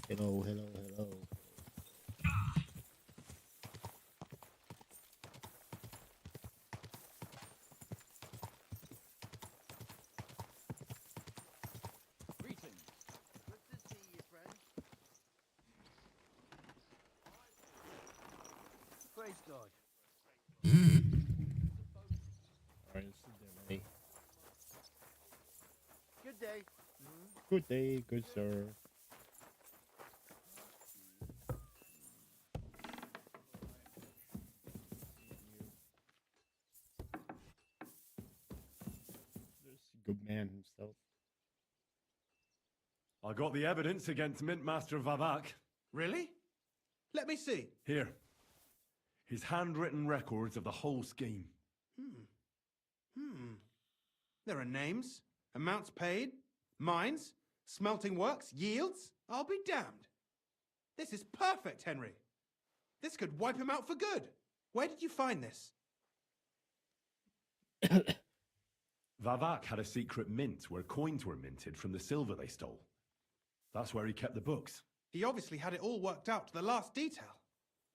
Hello, hello, hello. Greetings. Good to see you, friend. Praise God. Alright, let's sit there, buddy. Good day. Good day, good sir. There's a good man himself. I got the evidence against Mintmaster Vavak. Really? Let me see. Here. His handwritten records of the whole scheme. There are names, amounts paid, mines, smelting works, yields. I'll be damned. This is perfect, Henry. This could wipe him out for good. Where did you find this? Vavak had a secret mint where coins were minted from the silver they stole. That's where he kept the books. He obviously had it all worked out to the last detail.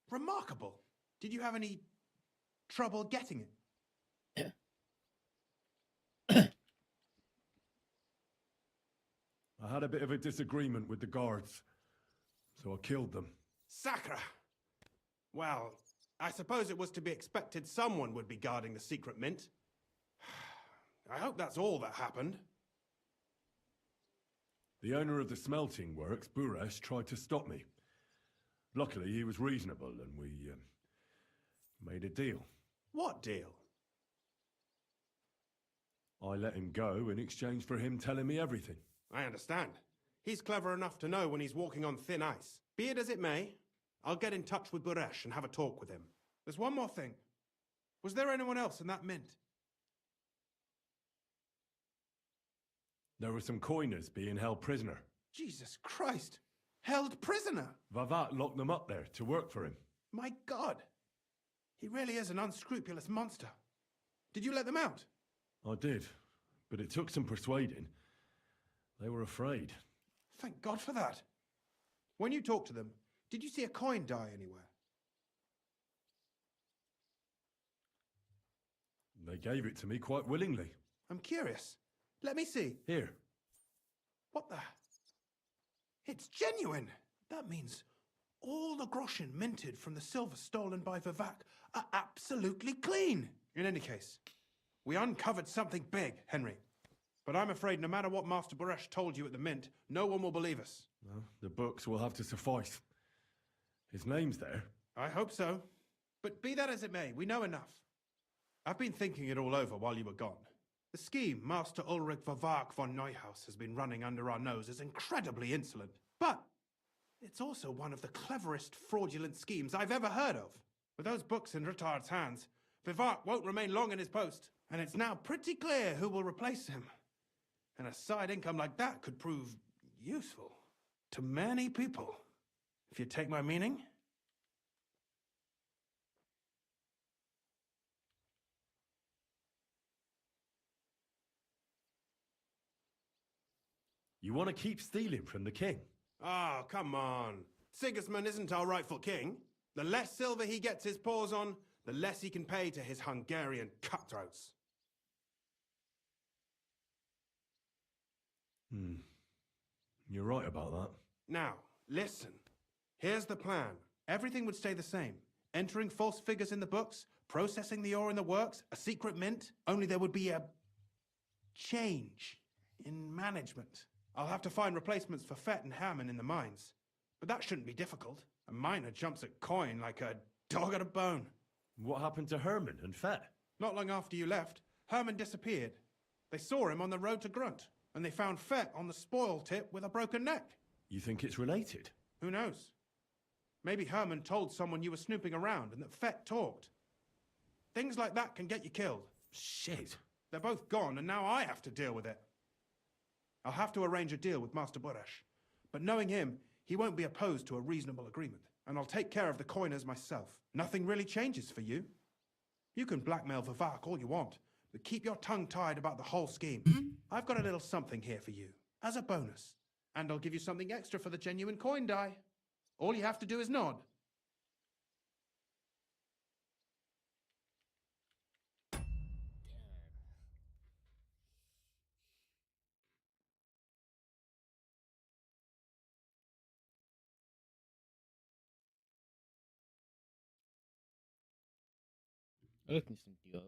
Remarkable. Did you have any trouble getting it? I had a bit of a disagreement with the guards, so I killed them. Sacre! Well, I suppose it was to be expected someone would be guarding the secret mint. I hope that's all that happened. The owner of the smelting works, Buresh, tried to stop me. Luckily, he was reasonable and we made a deal. What deal? I let him go in exchange for him telling me everything. I understand. He's clever enough to know when he's walking on thin ice. Be it as it may, I'll get in touch with Buresh and have a talk with him. There's one more thing. Was there anyone else in that mint? There were some coiners being held prisoner. Jesus Christ! Held prisoner! Vavak locked them up there to work for him. My God! He really is an unscrupulous monster. Did you let them out? I did, but it took some persuading. They were afraid. Thank God for that. When you talked to them, did you see a coin die anywhere? They gave it to me quite willingly. I'm curious. Let me see. Here. What the? It's genuine! That means all the groschen minted from the silver stolen by Vivak are absolutely clean. In any case, we uncovered something big, Henry. But I'm afraid no matter what Master Buresh told you at the mint, no one will believe us. Well, the books will have to suffice. His name's there. I hope so. But be that as it may, we know enough. I've been thinking it all over while you were gone. The scheme Master Ulrich Vavak von Neuhaus has been running under our nose is incredibly insolent. But it's also one of the cleverest fraudulent schemes I've ever heard of. With those books in Rittard's hands, Vivak won't remain long in his post. And it's now pretty clear who will replace him. And a side income like that could prove useful to many people, if you take my meaning. You want to keep stealing from the king? Oh, come on. Sigismund isn't our rightful king. The less silver he gets his paws on, the less he can pay to his Hungarian cutthroats. You're right about that. Now, listen. Here's the plan. Everything would stay the same. Entering false figures in the books, processing the ore in the works, a secret mint. Only there would be a change in management. I'll have to find replacements for Fett and Hammond in the mines. But that shouldn't be difficult. A miner jumps at coin like a dog at a bone. What happened to Herman and Fett? Not long after you left, Herman disappeared. They saw him on the road to Grunt, and they found Fett on the spoil tip with a broken neck. You think it's related? Who knows? Maybe Herman told someone you were snooping around and that Fett talked. Things like that can get you killed. Shit. They're both gone, and now I have to deal with it. I'll have to arrange a deal with Master Buresh. But knowing him, He won't be opposed to a reasonable agreement, and I'll take care of the coiners myself. Nothing really changes for you. You can blackmail Vivak all you want, but keep your tongue tied about the whole scheme. I've got a little something here for you, as a bonus. And I'll give you something extra for the genuine coin die. All you have to do is nod. I just need some deal.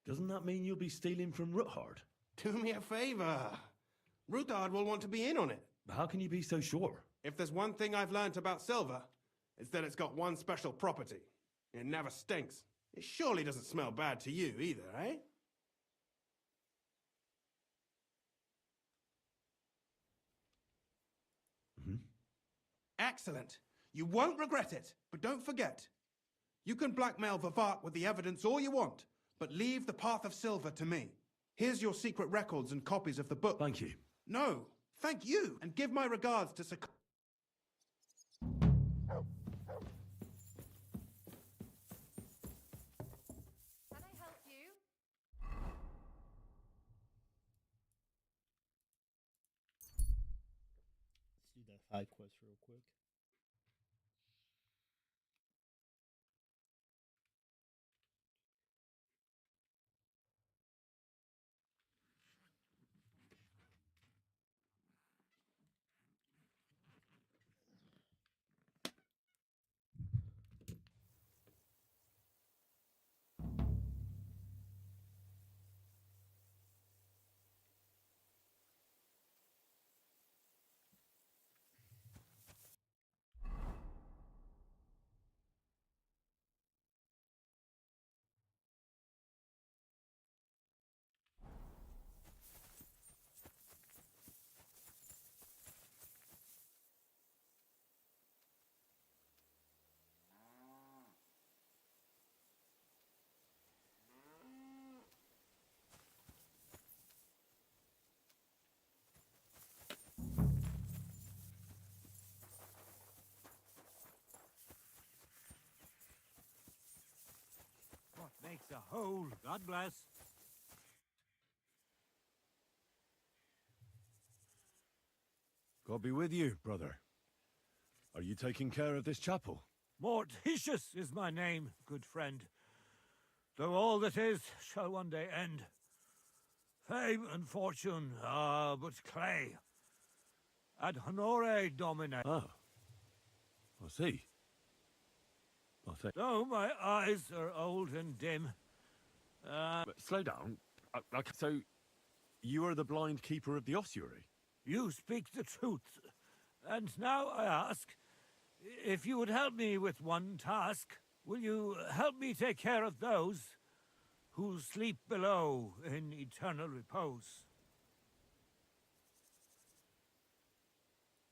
Doesn't that mean you'll be stealing from Ruthard? Do me a favor. Rutard will want to be in on it. How can you be so sure? If there's one thing I've learnt about silver, it's that it's got one special property. It never stinks. It surely doesn't smell bad to you either, eh? Excellent. You won't regret it, but don't forget. You can blackmail Vivart with the evidence all you want, but leave the path of silver to me. Here's your secret records and copies of the book. Thank you. No, thank you, and give my regards to Sir... Can I help you? Let's do that side quest real quick. What makes a hole? God bless. God be with you, brother. Are you taking care of this chapel? Mortitius is my name, good friend. Though all that is shall one day end. Fame and fortune are but clay. Ad honore domine. Oh. I see. I see. Though my eyes are old and dim. But slow down. So, you are the blind keeper of the ossuary? You speak the truth. And now I ask, if you would help me with one task, will you help me take care of those who sleep below in eternal repose?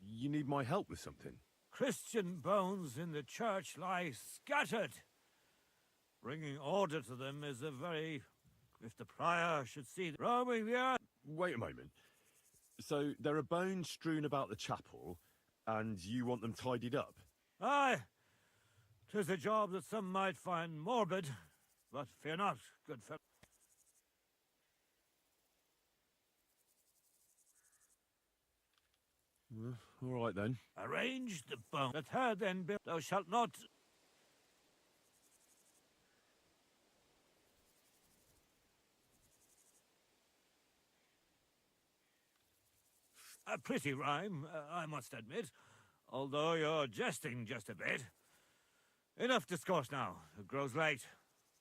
You need my help with something? Christian bones in the church lie scattered. Bringing order to them is a very... If the prior should see them roaming the earth... Wait a moment. So, there are bones strewn about the chapel, and you want them tidied up? Aye, 'tis a job that some might find morbid, but fear not, good fellow. All right then. Arrange the bone. Let her then be. Thou shalt not. A pretty rhyme, I must admit, although you're jesting just a bit. Enough discourse now. It grows late.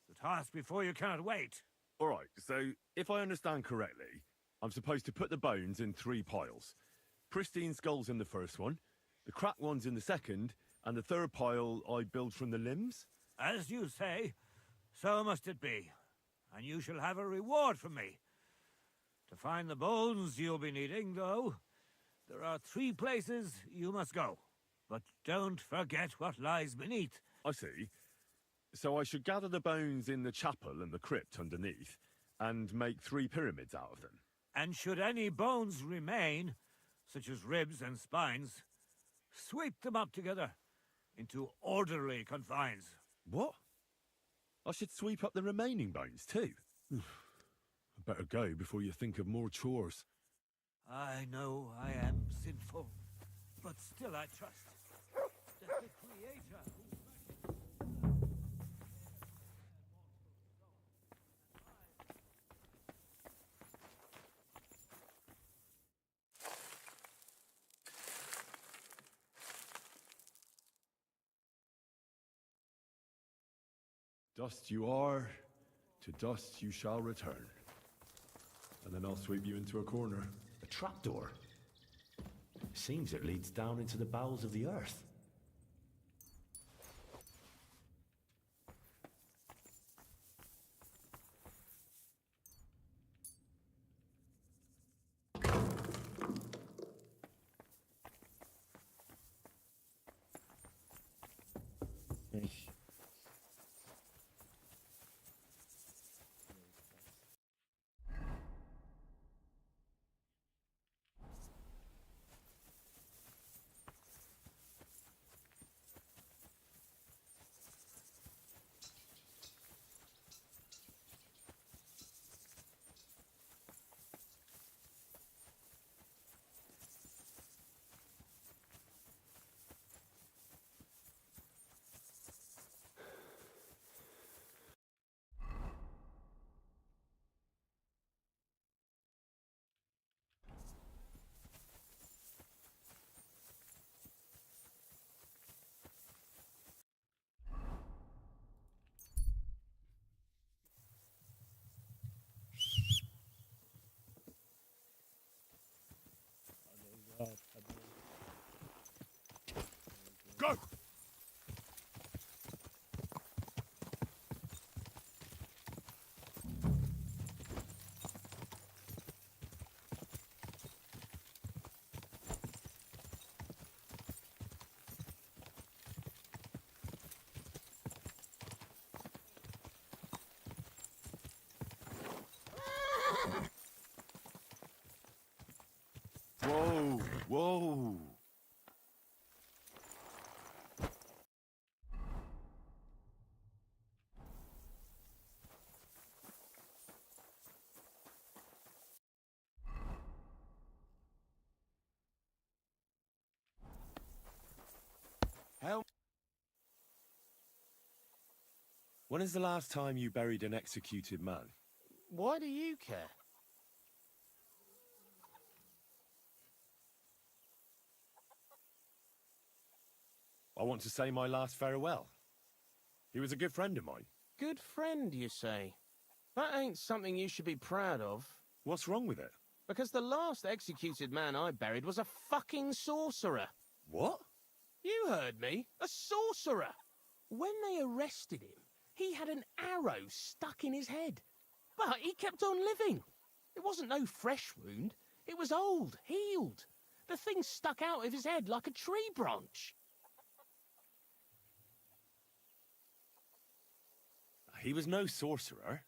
The task before you cannot wait. All right, so if I understand correctly, I'm supposed to put the bones in 3 piles. Pristine skulls in the first one, the cracked ones in the second, and the third pile I build from the limbs? As you say, so must it be. And you shall have a reward from me. To find the bones you'll be needing, though, there are 3 places you must go. But don't forget what lies beneath. I see. So I should gather the bones in the chapel and the crypt underneath, and make 3 pyramids out of them. And should any bones remain, such as ribs and spines, sweep them up together into orderly confines. What? I should sweep up the remaining bones too? I better go before you think of more chores. I know I am sinful, but still I trust that the Creator who Dust you are, To dust you shall return. And then I'll sweep you into a corner. A trapdoor? Seems it leads down into the bowels of the earth. Ich. Go! Whoa, whoa. Hell. When is the last time you buried an executed man? Why do you care? I want to say my last farewell. He was a good friend of mine. Good friend, you say? That ain't something you should be proud of. What's wrong with it? Because the last executed man I buried was a fucking sorcerer. What? You heard me. A sorcerer. When they arrested him, he had an arrow stuck in his head. But he kept on living. It wasn't no fresh wound. It was old, healed. The thing stuck out of his head like a tree branch. He was no sorcerer.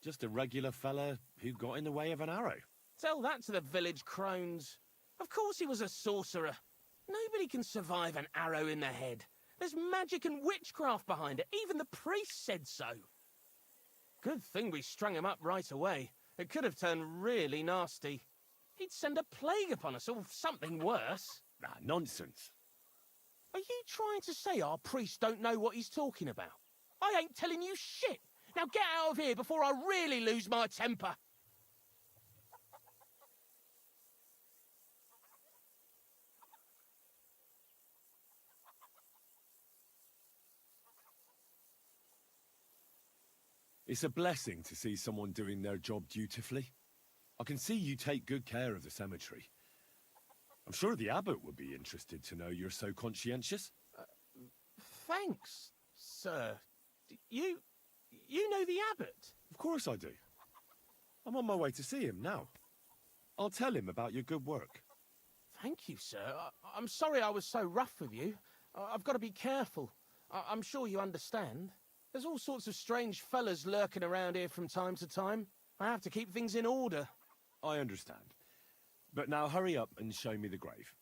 Just a regular fella who got in the way of an arrow. Tell that to the village crones. Of course he was a sorcerer. Nobody can survive an arrow in the head. There's magic and witchcraft behind it. Even the priest said so. Good thing we strung him up right away. It could have turned really nasty. He'd send a plague upon us or something worse. Ah, nonsense. Are you trying to say our priest don't know what he's talking about? I ain't telling you shit. Now get out of here before I really lose my temper. It's a blessing to see someone doing their job dutifully. I can see you take good care of the cemetery. I'm sure the abbot would be interested to know you're so conscientious. Thanks, sir. You know the abbot? Of course I do. I'm on my way to see him now. I'll tell him about your good work. Thank you, sir. I'm sorry I was so rough with you. I've got to be careful. I'm sure you understand. There's all sorts of strange fellas lurking around here from time to time. I have to keep things in order. I understand. But now hurry up and show me the grave.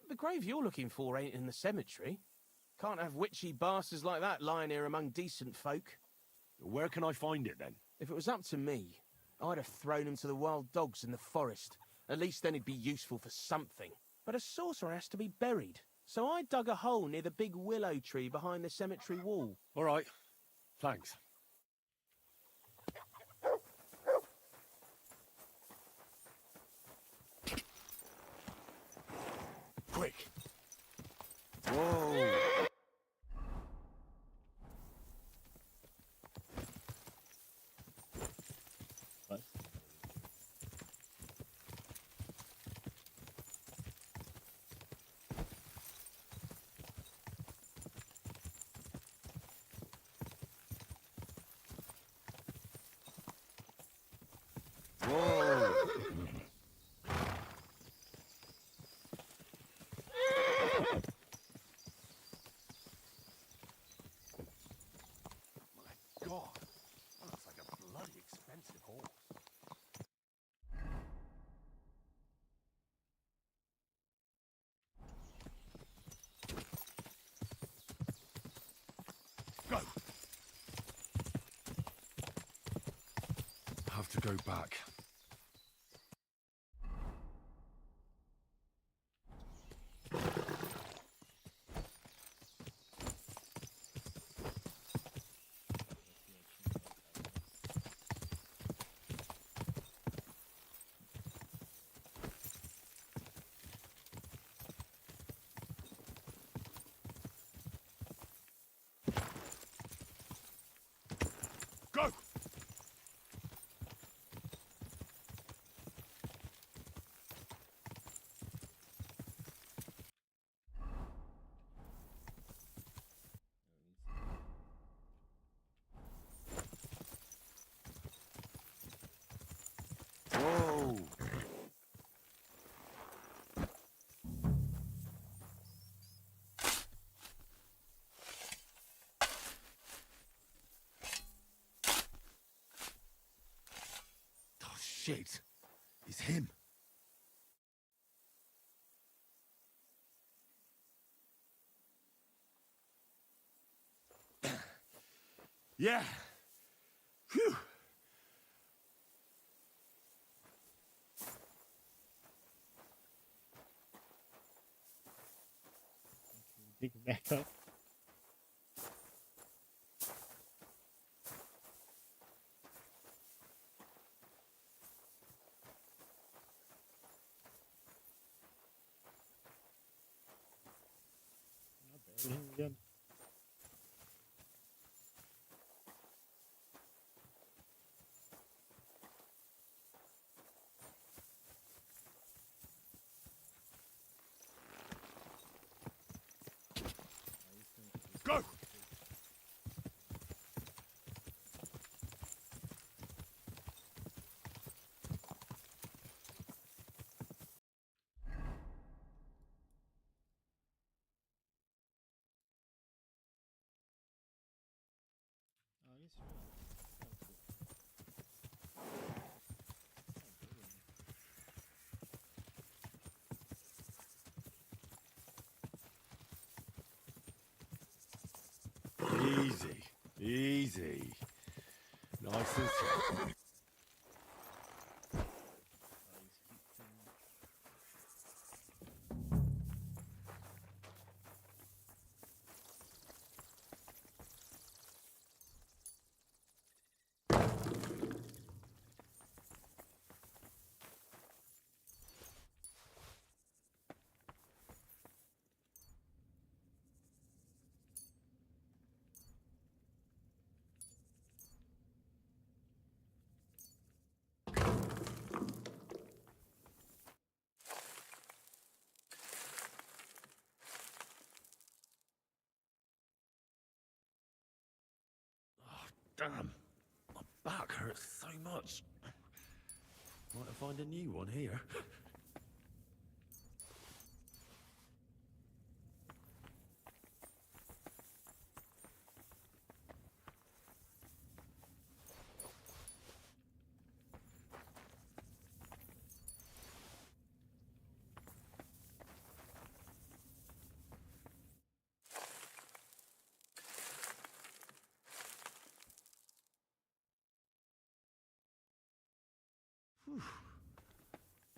The grave you're looking for ain't in the cemetery. Can't have witchy bastards like that lying here among decent folk. Where can I find it then? If it was up to me, I'd have thrown him to the wild dogs in the forest. At least then he'd be useful for something. But a sorcerer has to be buried. So I dug a hole near the big willow tree behind the cemetery wall. All right. Thanks. Quick. Whoa. Whoa! God, that looks like a bloody expensive horse. Go! Have to go back. Go! Whoa! Oh, shit. It's him. Yeah. Phew. Dig back up. Not burying him again. Go! Oh, he's right. Easy. Easy. Nice and slow. Damn. My back hurts so much. Might find a new one here.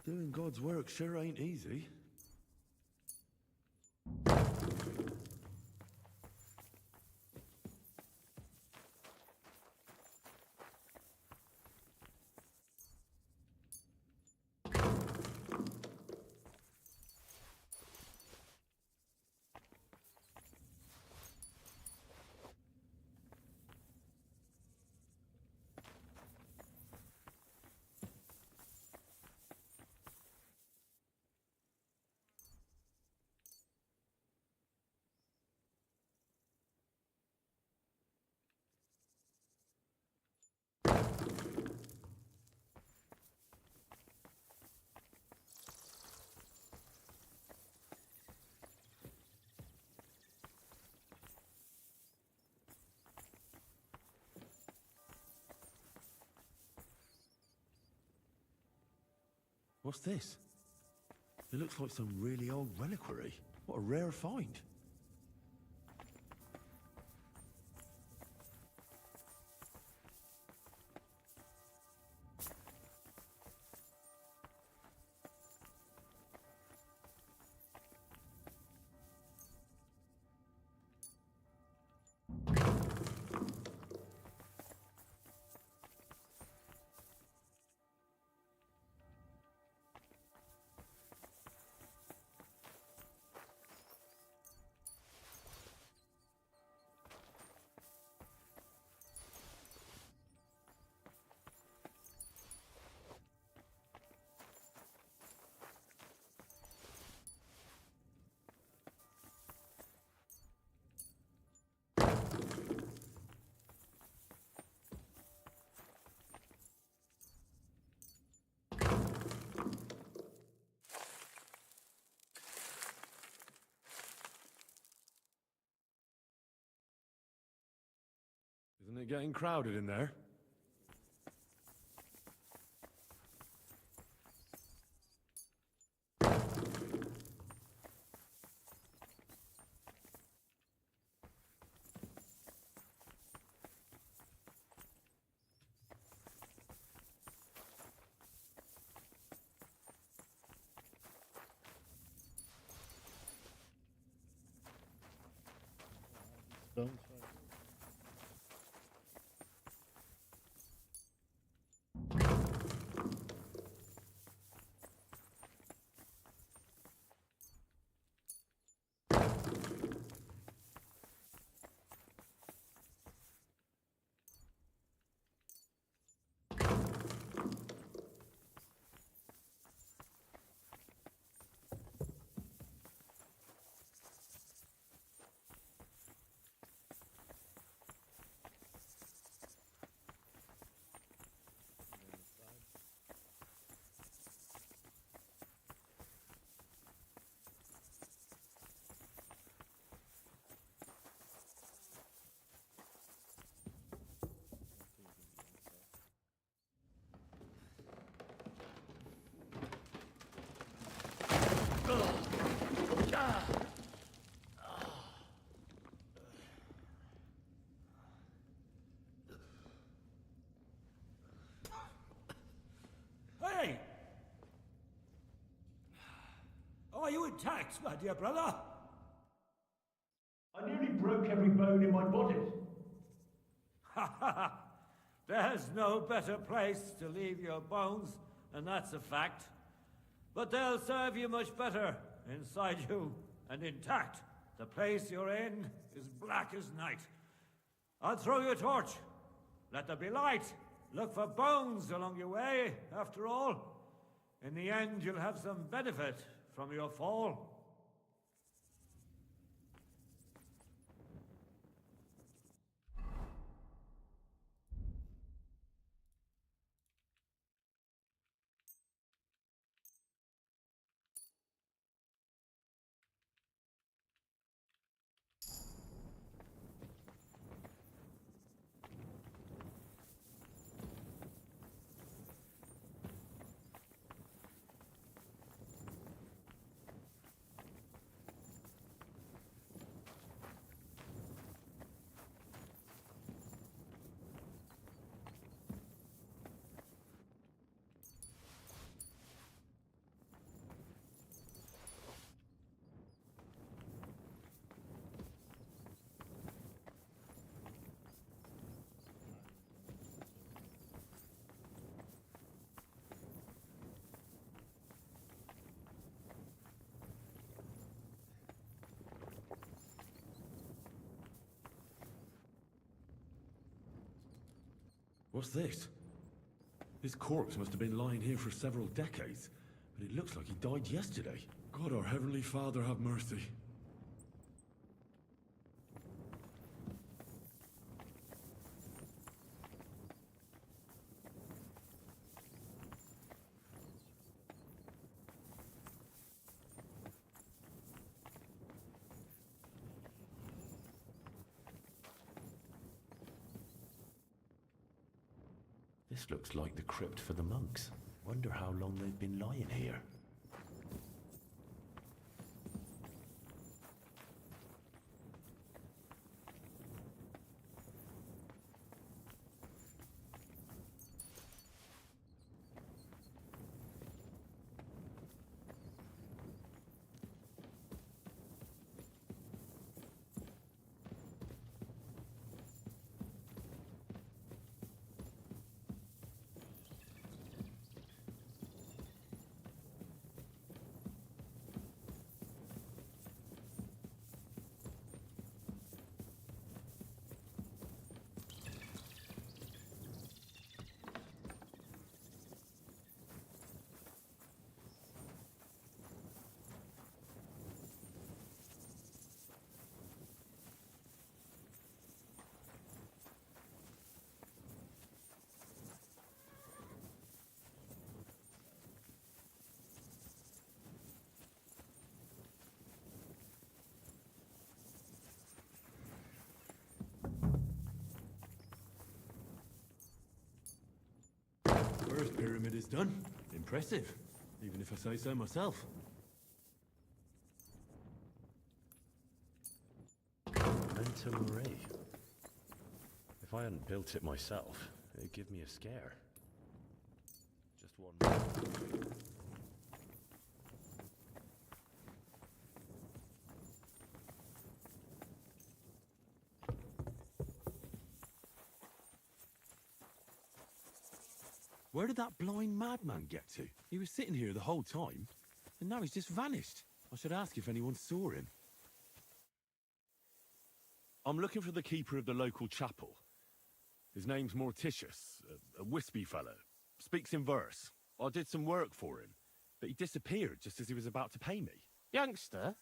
Doing God's work sure ain't easy. What's this? It looks like some really old reliquary. What a rare find. Isn't it getting crowded in there? Stones right Hey! Are you intact, my dear brother? I nearly broke every bone in my body. Ha ha ha! There's no better place to leave your bones, and that's a fact. But they'll serve you much better inside you and intact. The place you're in is black as night. I'll throw you a torch. Let there be light. Look for bones along your way, after all. In the end, you'll have some benefit from your fall. What's this? This corpse must have been lying here for several decades, but it looks like he died yesterday. God, our Heavenly Father, have mercy. This looks like the crypt for the monks. Wonder how long they've been lying here. First pyramid is done. Impressive, even if I say so myself. Mental array. If I hadn't built it myself, it'd give me a scare. Just one. Where did that blind madman get to? He was sitting here the whole time, and now he's just vanished. I should ask if anyone saw him. I'm looking for the keeper of the local chapel. His name's Morticius, a wispy fellow. Speaks in verse. I did some work for him, but he disappeared just as he was about to pay me. Youngster,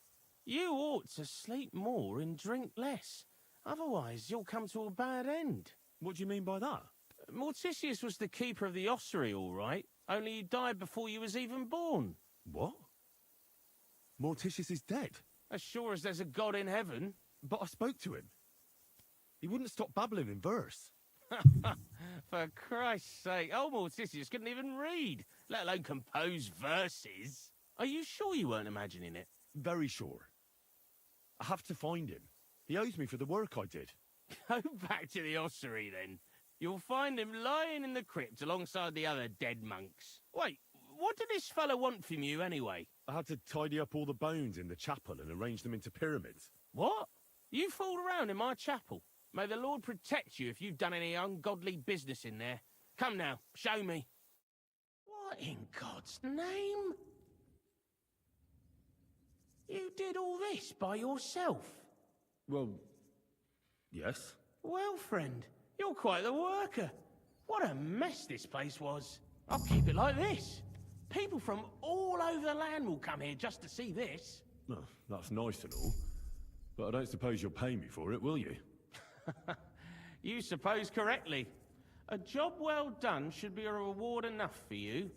you ought to sleep more and drink less. Otherwise, you'll come to a bad end. What do you mean by that? Morticius was the keeper of the ossuary, all right. Only he died before you was even born. What? Morticius is dead? As sure as there's a God in heaven. But I spoke to him. He wouldn't stop babbling in verse. For Christ's sake, old Morticius couldn't even read, let alone compose verses. Are you sure you weren't imagining it? Very sure. I have to find him. He owes me for the work I did. Go back to the ossuary, then. You'll find him lying in the crypt alongside the other dead monks. Wait, what did this fellow want from you, anyway? I had to tidy up all the bones in the chapel and arrange them into pyramids. What? You fooled around in my chapel? May the Lord protect you if you've done any ungodly business in there. Come now, show me. What in God's name? You did all this by yourself? Well, yes. Well, friend, you're quite the worker. What a mess this place was. I'll keep it like this. People from all over the land will come here just to see this. Well, that's nice and all. But I don't suppose you'll pay me for it, will you? You suppose correctly. A job well done should be a reward enough for you.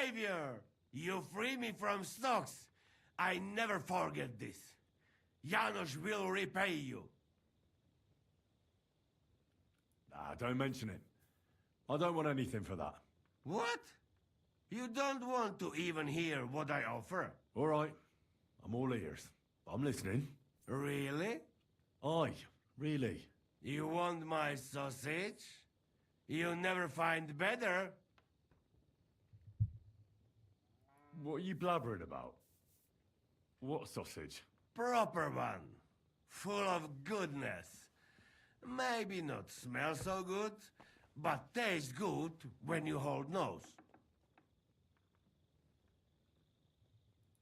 savior! You free me from stocks. I never forget this. Janos will repay you. Nah, don't mention him. I don't want anything for that. What? You don't want to even hear what I offer? All right. I'm all ears. I'm listening. Really? Aye, really. You want my sausage? You'll never find better. What are you blabbering about? What sausage? Proper one. Full of goodness. Maybe not smell so good, but taste good when you hold nose.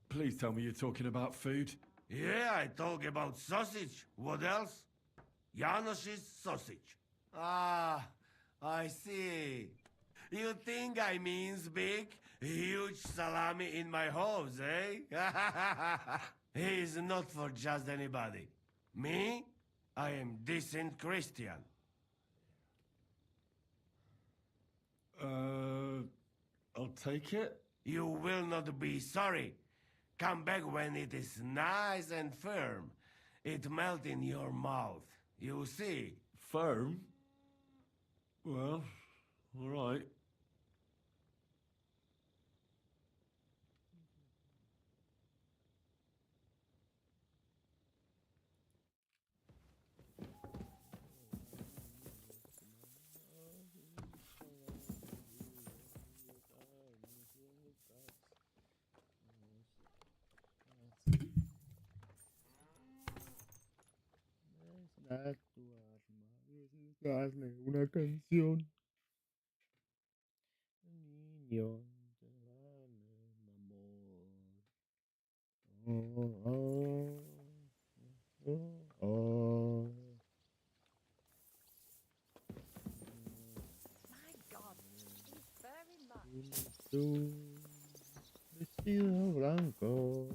Please tell me you're talking about food. Yeah, I talk about sausage. What else? Janos's sausage. Ah, I see. You think I means big, huge salami in my hose, eh? He's not for just anybody. Me? I am decent Christian. I'll take it. You will not be sorry. Come back when it is nice and firm. It melt in your mouth. You see? Firm? Well, all right. Da tu alma, dedicarle una canción. Niño, te vale amor. Oh, oh, oh. My God, he's very much. Tu vestido blanco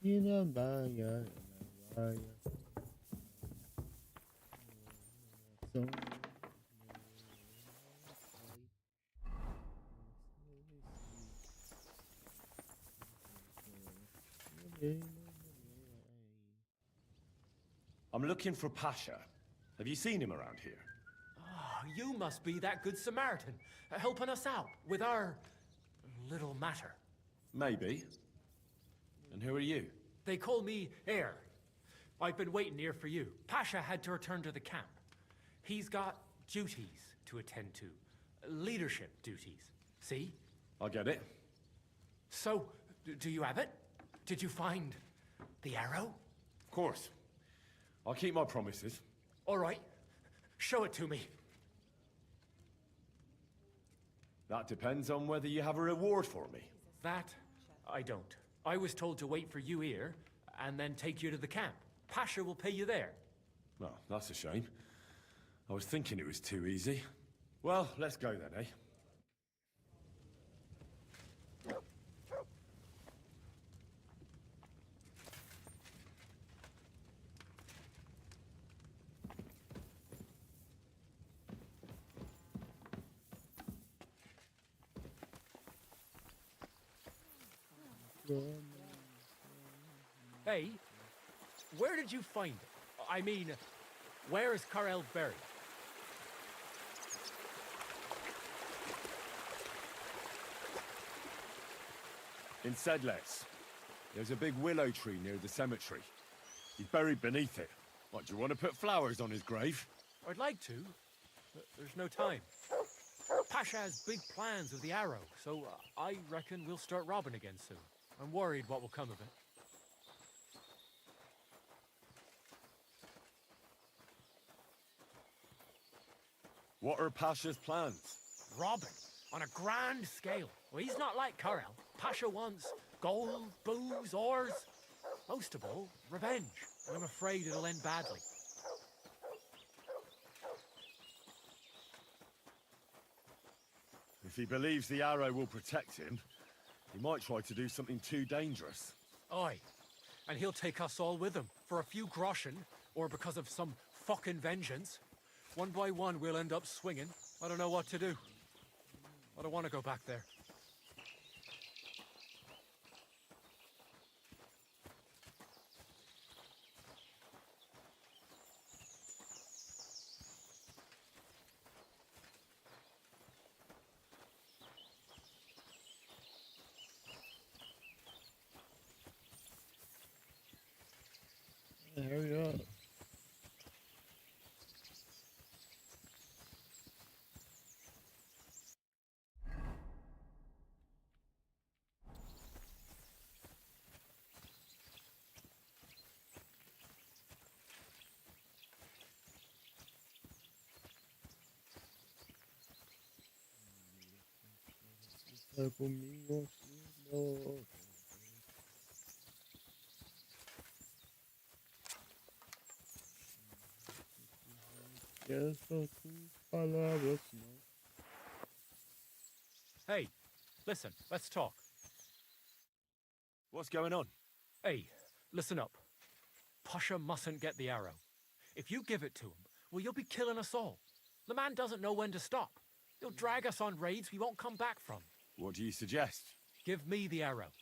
y la valla, son I'm looking for Pasha. Have you seen him around here? Oh, you must be that good Samaritan, helping us out with our little matter. Maybe. And who are you? They call me Heir. I've been waiting here for you. Pasha had to return to the camp. He's got duties to attend to. Leadership duties. See? I get it. So, do you have it? Did you find the arrow? Of course. I'll keep my promises. All right. Show it to me. That depends on whether you have a reward for me. That, I don't. I was told to wait for you here, and then take you to the camp. Pasha will pay you there. Well, that's a shame. I was thinking it was too easy. Well, let's go then, eh? Hey, where did you find it? I mean, where is Karel buried? In Sedles. There's a big willow tree near the cemetery. He's buried beneath it. What, do you want to put flowers on his grave? I'd like to, but there's no time. Pasha has big plans with the arrow, so I reckon we'll start robbing again soon. I'm worried what will come of it. What are Pasha's plans? Robbing on a grand scale. Well, he's not like Karel. Pasha wants gold, booze, ores. Most of all, revenge. I'm afraid it'll end badly. If he believes the arrow will protect him, he might try to do something too dangerous. Aye. And he'll take us all with him. For a few groschen, or because of some fucking vengeance. One by one, we'll end up swinging. I don't know what to do. I don't want to go back there. Hurry up. Estar conmigo, no. Eso tus palabras, no. Hey, listen, let's talk. What's going on? Hey, listen up. Pasha mustn't get the arrow. If you give it to him, well, you'll be killing us all. The man doesn't know when to stop. He'll drag us on raids we won't come back from. What do you suggest? Give me the arrow.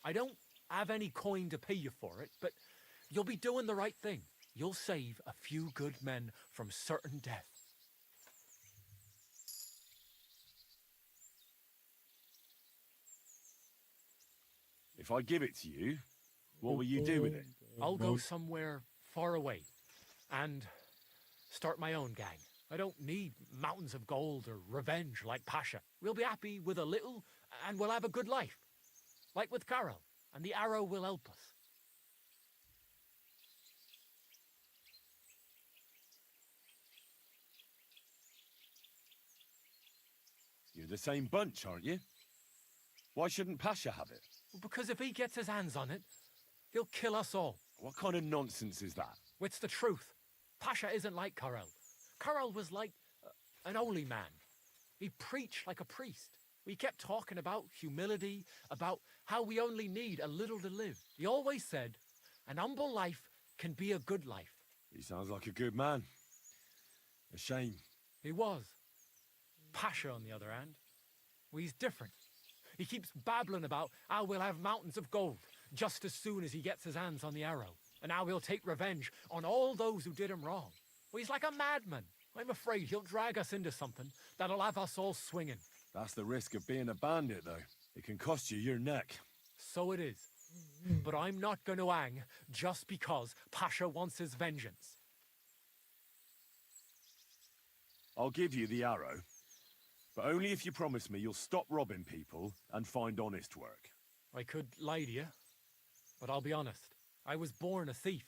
I don't have any coin to pay you for it, but you'll be doing the right thing. You'll save a few good men from certain death. If I give it to you, what will you do with it? I'll go somewhere far away and start my own gang. I don't need mountains of gold or revenge like Pasha. We'll be happy with a little and we'll have a good life. Like with Carol, and the arrow will help us. You're the same bunch, aren't you? Why shouldn't Pasha have it? Because if he gets his hands on it, he'll kill us all. What kind of nonsense is that? It's the truth. Pasha isn't like Carol. Carol was like an holy man. He preached like a priest. We kept talking about humility, about how we only need a little to live. He always said, an humble life can be a good life. He sounds like a good man. A shame. He was. Pasha, on the other hand, well, he's different. He keeps babbling about how we'll have mountains of gold just as soon as he gets his hands on the arrow, and how he'll take revenge on all those who did him wrong. Well, he's like a madman. I'm afraid he'll drag us into something that'll have us all swinging. That's the risk of being a bandit, though. It can cost you your neck. So it is. But I'm not going to hang just because Pasha wants his vengeance. I'll give you the arrow, but only if you promise me you'll stop robbing people and find honest work. I could lie to you, but I'll be honest. I was born a thief,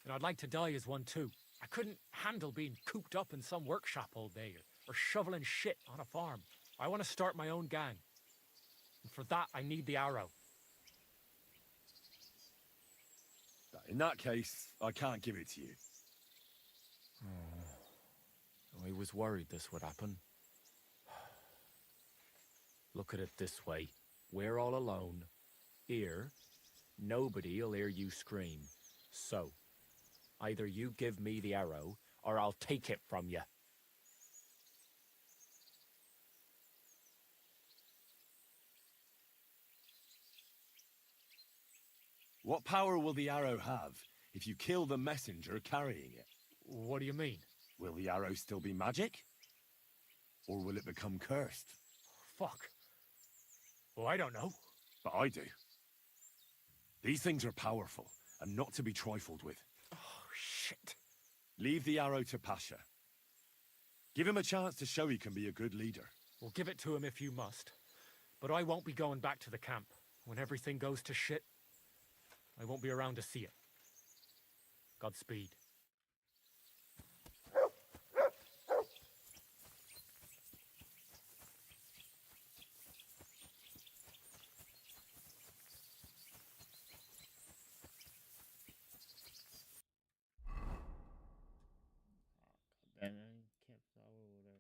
and I'd like to die as one too. I couldn't handle being cooped up in some workshop all day or shoveling shit on a farm. I want to start my own gang. And for that, I need the arrow. In that case, I can't give it to you. I was worried this would happen. Look at it this way. We're all alone. Here, nobody'll hear you scream. So, either you give me the arrow, or I'll take it from you. What power will the arrow have if you kill the messenger carrying it? What do you mean? Will the arrow still be magic? Or will it become cursed? Fuck. Well, I don't know. But I do. These things are powerful and not to be trifled with. Oh, shit. Leave the arrow to Pasha. Give him a chance to show he can be a good leader. Well, give it to him if you must. But I won't be going back to the camp. When everything goes to shit, I won't be around to see it. Godspeed. Then I kept all over there.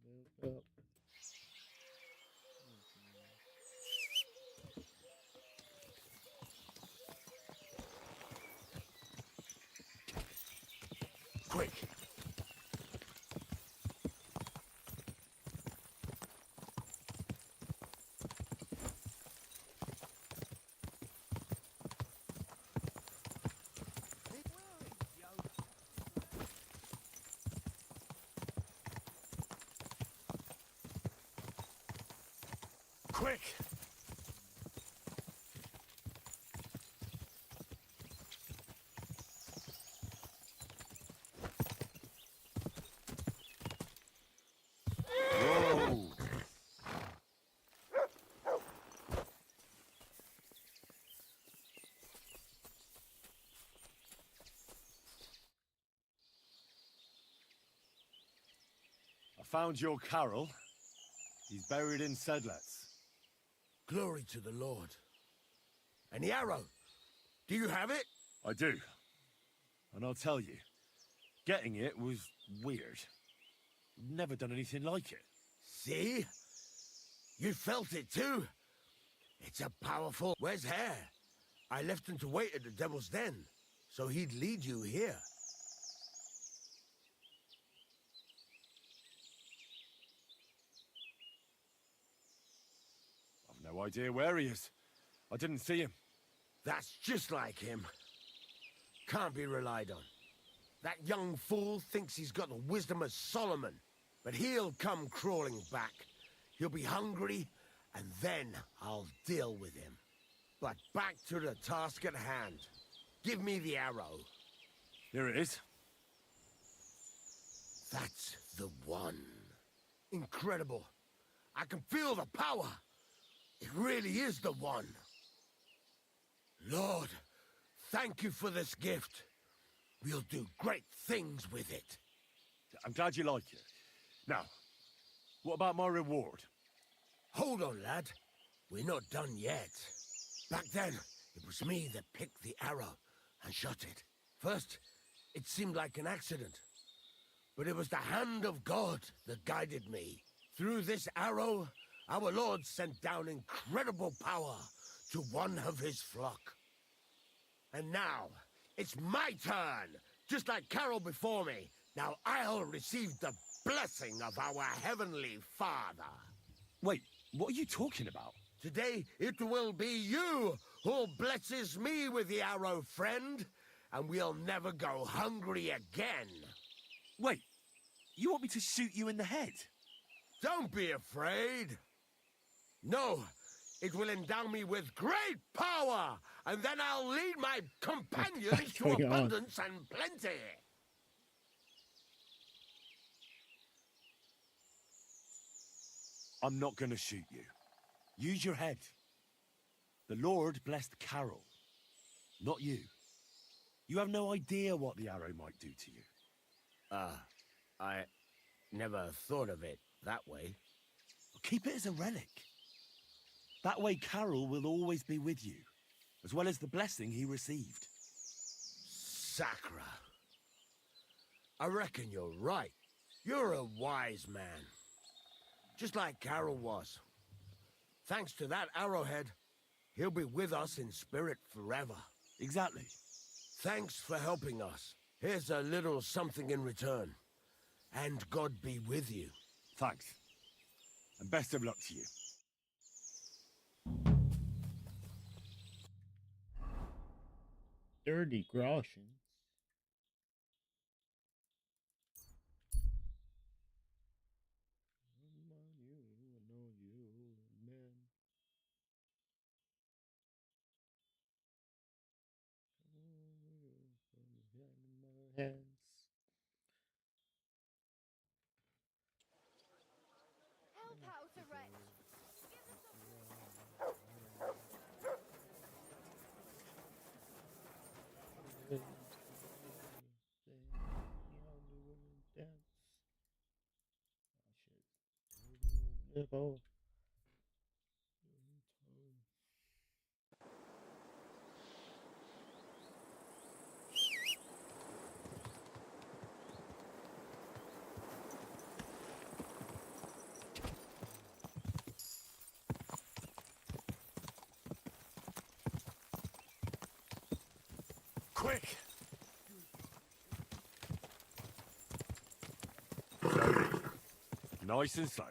Built up. Quick! Quick! found your Carol. He's buried in Sedlets. Glory to the Lord. And the arrow? Do you have it? I do. And I'll tell you, getting it was weird. Never done anything like it. See? You felt it too? It's a powerful... Where's Hare? I left him to wait at the Devil's Den, so he'd lead you here. I've no idea where he is. I didn't see him. That's just like him. Can't be relied on. That young fool thinks he's got the wisdom of Solomon, but he'll come crawling back. He'll be hungry, and then I'll deal with him. But back to the task at hand. Give me the arrow. Here it is. That's the one. Incredible. I can feel the power. It really is the one. Lord, thank you for this gift. We'll do great things with it. I'm glad you like it. Now, what about my reward? Hold on, lad. We're not done yet. Back then, it was me that picked the arrow and shot it. First, it seemed like an accident. But it was the hand of God that guided me. Through this arrow, our Lord sent down incredible power to one of his flock. And now, it's my turn! Just like Carol before me, now I'll receive the blessing of our Heavenly Father. Wait, what are you talking about? Today, it will be you who blesses me with the arrow, friend, and we'll never go hungry again. Wait, you want me to shoot you in the head? Don't be afraid. No, it will endow me with great power, and then I'll lead my companions to going on? abundance and plenty. I'm not gonna shoot you. Use your head. The Lord blessed Carol, not you. You have no idea what the arrow might do to you. I never thought of it that way. Keep it as a relic. That way Carol will always be with you, as well as the blessing he received. Sacra. I reckon you're right. You're a wise man. Just like Carol was. Thanks to that arrowhead, he'll be with us in spirit forever. Exactly. Thanks for helping us. Here's a little something in return. And God be with you. Thanks. And best of luck to you. $30 groschen. Hands. Help out a wretch. Give us Oh. Quick! Nice and slow.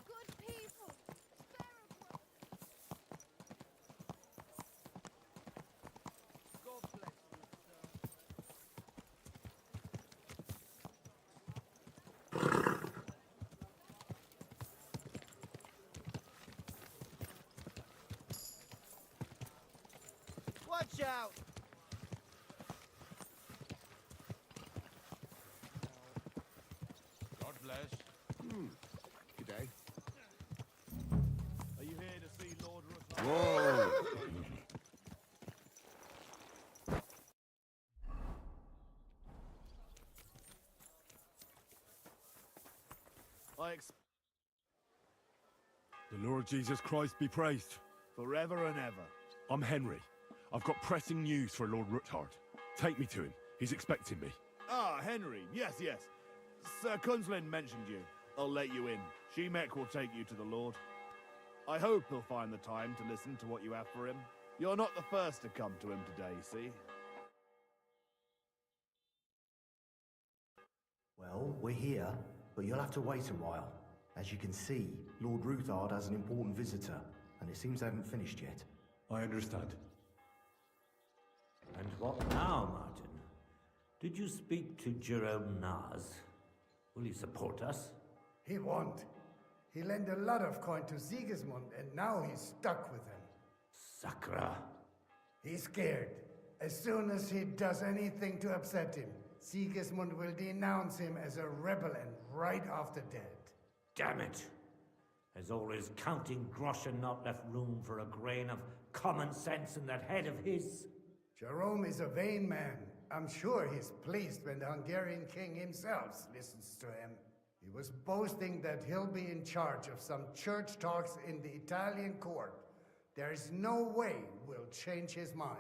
good people. Spare a word. God bless you, sir. Watch out! God bless. Good day. Are you here to see Lord Russell? Whoa! The Lord Jesus Christ be praised. Forever and ever. I'm Henry. I've got pressing news for Lord Ruthard. Take me to him. He's expecting me. Ah, Henry. Yes, yes. Sir Kunslin mentioned you. I'll let you in. Shemek will take you to the Lord. I hope he'll find the time to listen to what you have for him. You're not the first to come to him today, see? Well, we're here, but you'll have to wait a while. As you can see, Lord Ruthard has an important visitor, and it seems they haven't finished yet. I understand. And what now, Martin? Did you speak to Jerome Naz? Will he support us? He won't. He lent a lot of coin to Sigismund, and now he's stuck with him. Sakra. He's scared. As soon as he does anything to upset him, Sigismund will denounce him as a rebel and right off the dead. Damn it! Has all his counting groschen not left room for a grain of common sense in that head of his? Jerome is a vain man. I'm sure he's pleased when the Hungarian king himself listens to him. He was boasting that he'll be in charge of some church talks in the Italian court. There's no way we'll change his mind.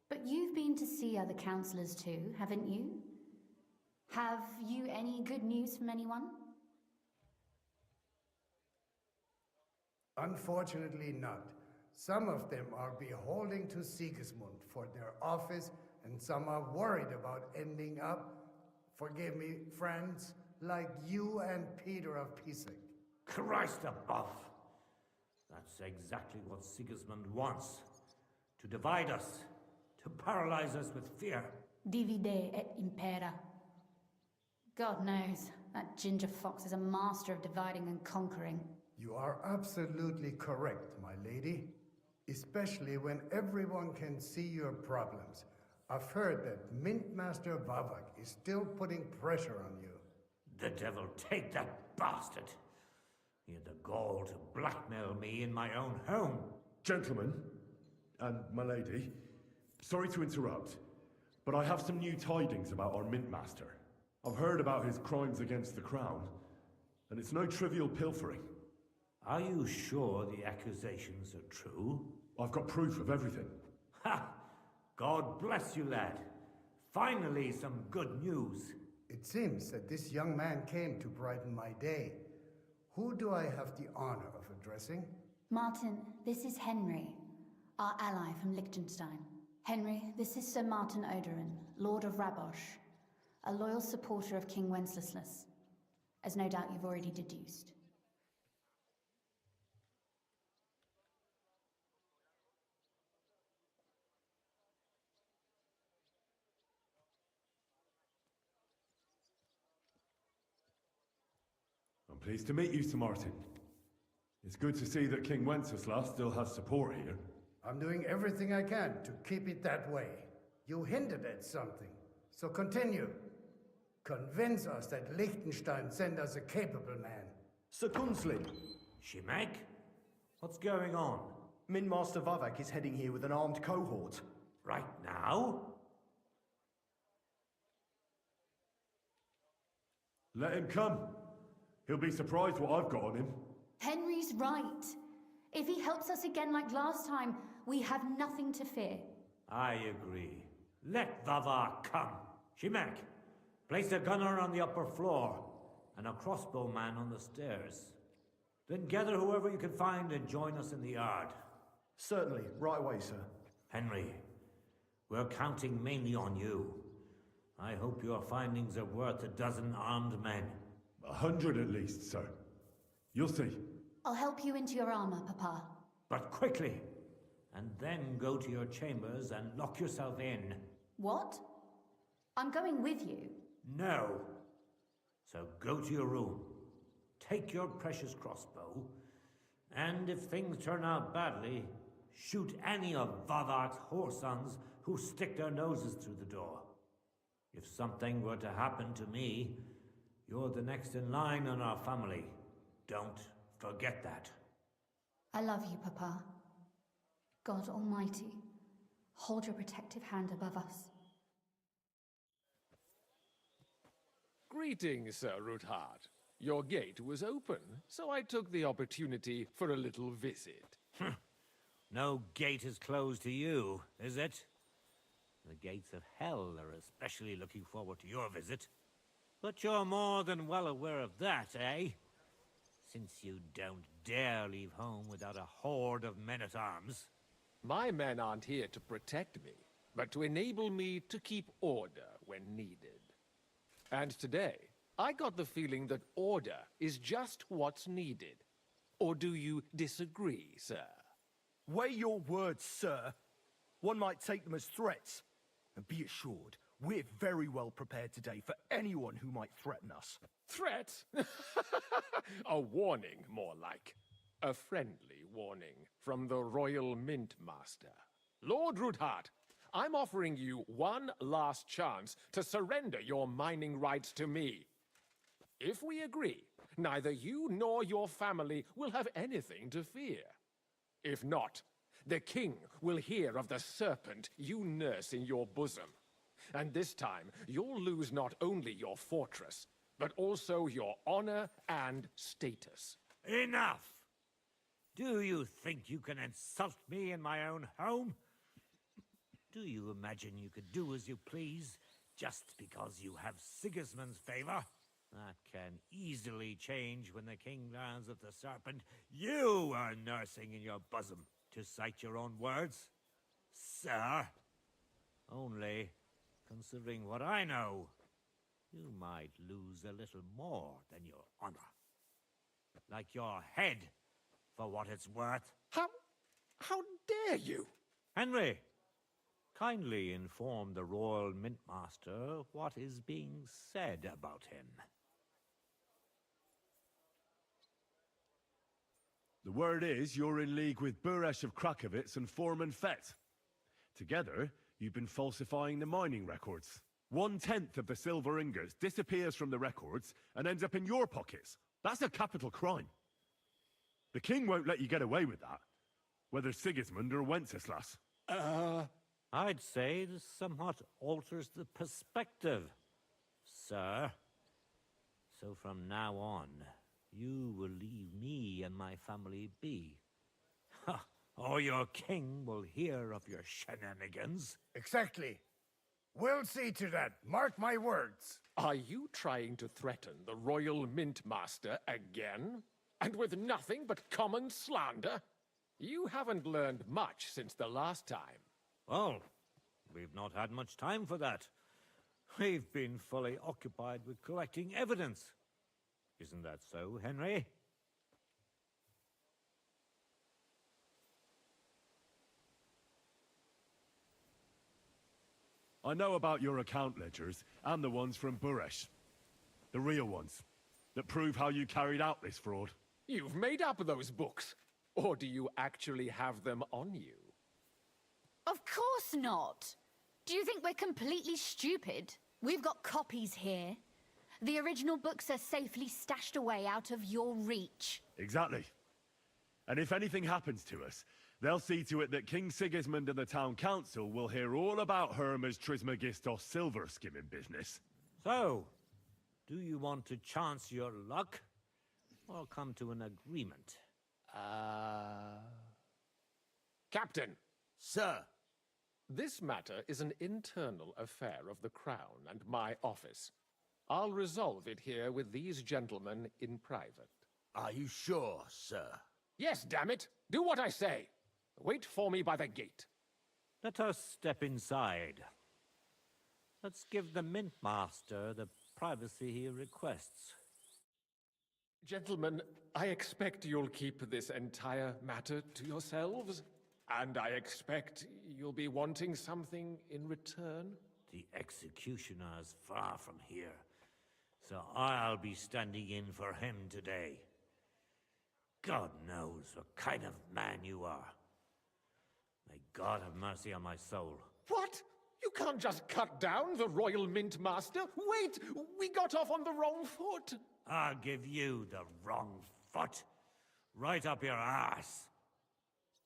But you've been to see other councillors too, haven't you? Have you any good news from anyone? Unfortunately not. Some of them are beholden to Sigismund for their office, and some are worried about ending up, forgive me, friends, like you and Peter of Pisek. Christ above! That's exactly what Sigismund wants. To divide us. To paralyze us with fear. Divide et impera. God knows, that ginger fox is a master of dividing and conquering. You are absolutely correct, my lady. Especially when everyone can see your problems. I've heard that Mint Master Vavak is still putting pressure on you. The devil take that bastard! He had the gall to blackmail me in my own home. Gentlemen, and my lady, sorry to interrupt, but I have some new tidings about our Mint Master. I've heard about his crimes against the crown, and it's no trivial pilfering. Are you sure the accusations are true? I've got proof of everything. Ha! God bless you, lad. Finally, some good news. It seems that this young man came to brighten my day. Who do I have the honor of addressing? Martin, this is Henry, our ally from Liechtenstein. Henry, this is Sir Martin Oderin, Lord of Rabosh, a loyal supporter of King Wenceslas, as no doubt you've already deduced. I'm pleased to meet you, Sir Martin. It's good to see that King Wenceslas still has support here. I'm doing everything I can to keep it that way. You hinted at something, so continue. Convince us that Liechtenstein sent us a capable man. Sir Kunslin, Shemek? What's going on? Min Master Vavak is heading here with an armed cohort. Right now? Let him come. He'll be surprised what I've got on him. Henry's right. If he helps us again like last time, we have nothing to fear. I agree. Let Vavar come. Shemek, place a gunner on the upper floor and a crossbowman on the stairs. Then gather whoever you can find and join us in the yard. Certainly, right away, sir. Henry, we're counting mainly on you. I hope your findings are worth a dozen armed men. 100 at least, sir. You'll see. I'll help you into your armor, Papa. But quickly, and then go to your chambers and lock yourself in. What? I'm going with you. No. So go to your room, take your precious crossbow, and if things turn out badly, shoot any of Vavar's whoresons who stick their noses through the door. If something were to happen to me, you're the next in line in our family. Don't forget that. I love you, Papa. God Almighty, hold your protective hand above us. Greetings, Sir Ruthard. Your gate was open, so I took the opportunity for a little visit. No gate is closed to you, is it? The gates of hell are especially looking forward to your visit. But you're more than well aware of that, eh? Since you don't dare leave home without a horde of men-at-arms. My men aren't here to protect me, but to enable me to keep order when needed. And today, I got the feeling that order is just what's needed. Or do you disagree, sir? Weigh your words, sir. One might take them as threats. And be assured, we're very well prepared today for anyone who might threaten us. Threat? A warning, more like. A friendly warning from the Royal Mint Master. Lord Ruthard, I'm offering you one last chance to surrender your mining rights to me. If we agree, neither you nor your family will have anything to fear. If not, the king will hear of the serpent you nurse in your bosom. And this time, you'll lose not only your fortress, but also your honor and status. Enough! Do you think you can insult me in my own home? Do you imagine you could do as you please, just because you have Sigismund's favor? That can easily change when the king learns of the serpent you are nursing in your bosom, to cite your own words, sir. Only, considering what I know, you might lose a little more than your honor. Like your head, for what it's worth. How dare you? Henry, kindly inform the Royal Mint Master what is being said about him. The word is you're in league with Buresh of Krakowitz and Foreman Fett. Together, you've been falsifying the mining records. 1/10 of the silver ingots disappears from the records and ends up in your pockets. That's a capital crime. The king won't let you get away with that, whether Sigismund or Wenceslas. I'd say this somewhat alters the perspective, sir. So from now on, you will leave me and my family be. Or your king will hear of your shenanigans. Exactly. We'll see to that. Mark my words. Are you trying to threaten the Royal Mint Master again? And with nothing but common slander? You haven't learned much since the last time. Well, we've not had much time for that. We've been fully occupied with collecting evidence. Isn't that so, Henry? I know about your account ledgers and the ones from Buresh. The real ones, that prove how you carried out this fraud. You've made up those books. Or do you actually have them on you? Of course not. Do you think we're completely stupid? We've got copies here. The original books are safely stashed away out of your reach. Exactly. And if anything happens to us, they'll see to it that King Sigismund and the town council will hear all about Hermes Trismegistos silver skimming business. So, do you want to chance your luck? Or come to an agreement? Captain! Sir! This matter is an internal affair of the Crown and my office. I'll resolve it here with these gentlemen in private. Are you sure, sir? Yes, damn it! Do what I say! Wait for me by the gate. Let us step inside. Let's give the Mint Master the privacy he requests. Gentlemen, I expect you'll keep this entire matter to yourselves. And I expect you'll be wanting something in return. The executioner's far from here, so I'll be standing in for him today. God knows what kind of man you are. May God have mercy on my soul. What? You can't just cut down the Royal Mint Master? Wait! We got off on the wrong foot! I'll give you the wrong foot. Right up your ass.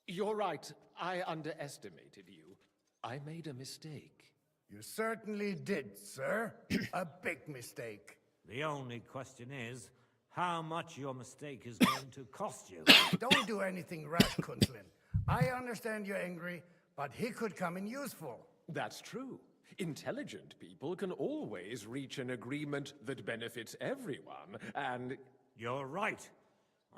You're right. I underestimated you. I made a mistake. You certainly did, sir. A big mistake. The only question is, how much your mistake is going to cost you. Don't do anything rash, Kunslin. I understand you're angry, but he could come in useful. That's true. Intelligent people can always reach an agreement that benefits everyone, and... You're right.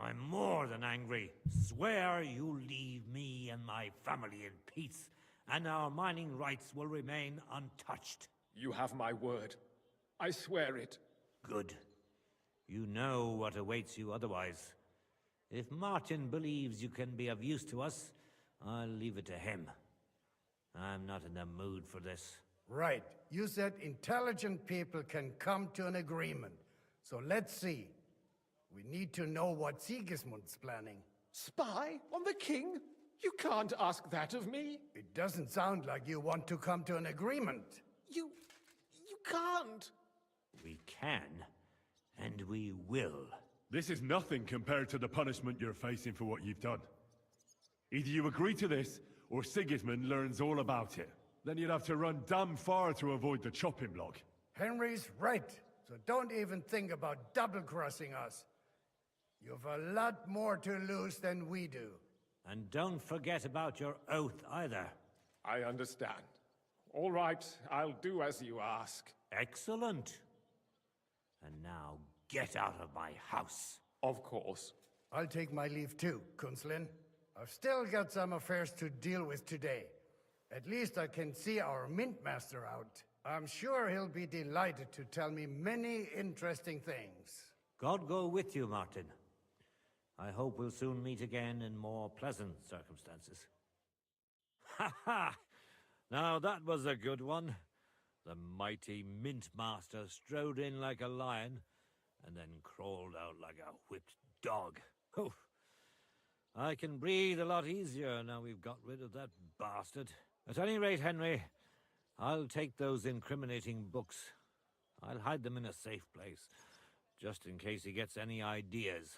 I'm more than angry. Swear you'll leave me and my family in peace, and our mining rights will remain untouched. You have my word. I swear it. Good. You know what awaits you otherwise. If Martin believes you can be of use to us, I'll leave it to him. I'm not in the mood for this. Right. You said intelligent people can come to an agreement. So let's see. We need to know what Sigismund's planning. Spy on the king? You can't ask that of me. It doesn't sound like you want to come to an agreement. You can't. We can, and we will. This is nothing compared to the punishment you're facing for what you've done. Either you agree to this, or Sigismund learns all about it. Then you'd have to run damn far to avoid the chopping block. Henry's right, so don't even think about double-crossing us. You've a lot more to lose than we do. And don't forget about your oath either. I understand. All right, I'll do as you ask. Excellent. And now get out of my house. Of course. I'll take my leave too, Kunslin. I've still got some affairs to deal with today. At least I can see our mint master out. I'm sure he'll be delighted to tell me many interesting things. God go with you, Martin. I hope we'll soon meet again in more pleasant circumstances. Ha ha! Now that was a good one. The mighty mint master strode in like a lion, and then crawled out like a whipped dog. Oof. I can breathe a lot easier now we've got rid of that bastard. At any rate, Henry, I'll take those incriminating books. I'll hide them in a safe place, just in case he gets any ideas.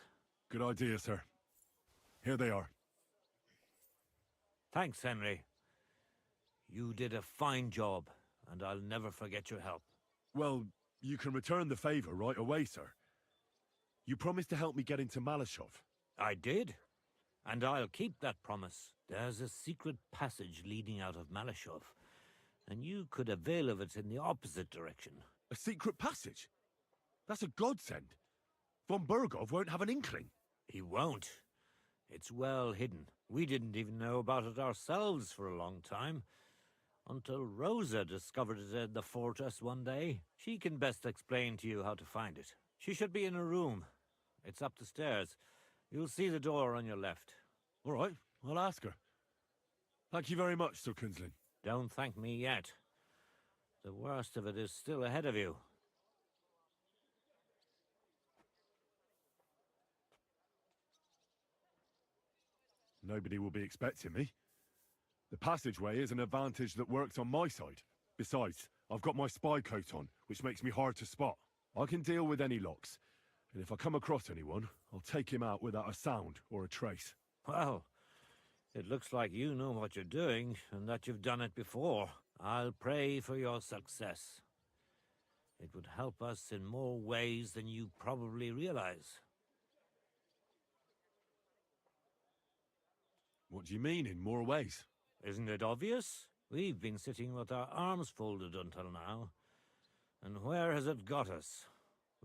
Good idea, sir. Here they are. Thanks, Henry. You did a fine job, and I'll never forget your help. Well, you can return the favor right away, sir. You promised to help me get into Malashov. I did, and I'll keep that promise. There's a secret passage leading out of Malashov, and you could avail of it in the opposite direction. A secret passage? That's a godsend. Von Burgov won't have an inkling. He won't. It's well hidden. We didn't even know about it ourselves for a long time, until Rosa discovered it in the fortress one day. She can best explain to you how to find it. She should be in a room. It's up the stairs. You'll see the door on your left. All right, I'll ask her. Thank you very much, Sir Kunslin. Don't thank me yet. The worst of it is still ahead of you. Nobody will be expecting me. The passageway is an advantage that works on my side. Besides, I've got my spy coat on, which makes me hard to spot. I can deal with any locks, and if I come across anyone, I'll take him out without a sound or a trace. Well, it looks like you know what you're doing, and that you've done it before. I'll pray for your success. It would help us in more ways than you probably realize. What do you mean, in more ways? Isn't it obvious? We've been sitting with our arms folded until now. And where has it got us?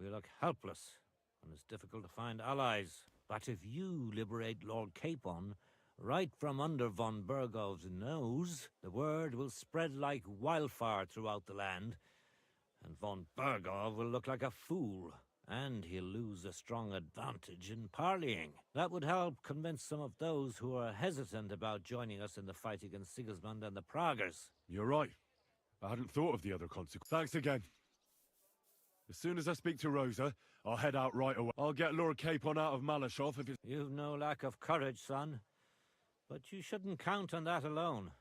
We look helpless, and it's difficult to find allies. But if you liberate Lord Capon, right from under von Burgov's nose, the word will spread like wildfire throughout the land, and von Burgov will look like a fool, and he'll lose a strong advantage in parleying. That would help convince some of those who are hesitant about joining us in the fight against Sigismund and the Praguers. You're right. I hadn't thought of the other consequences. Thanks again. As soon as I speak to Rosa, I'll head out right away. I'll get Lord Capon out of Malashov if it's... You've no lack of courage, son. But you shouldn't count on that alone.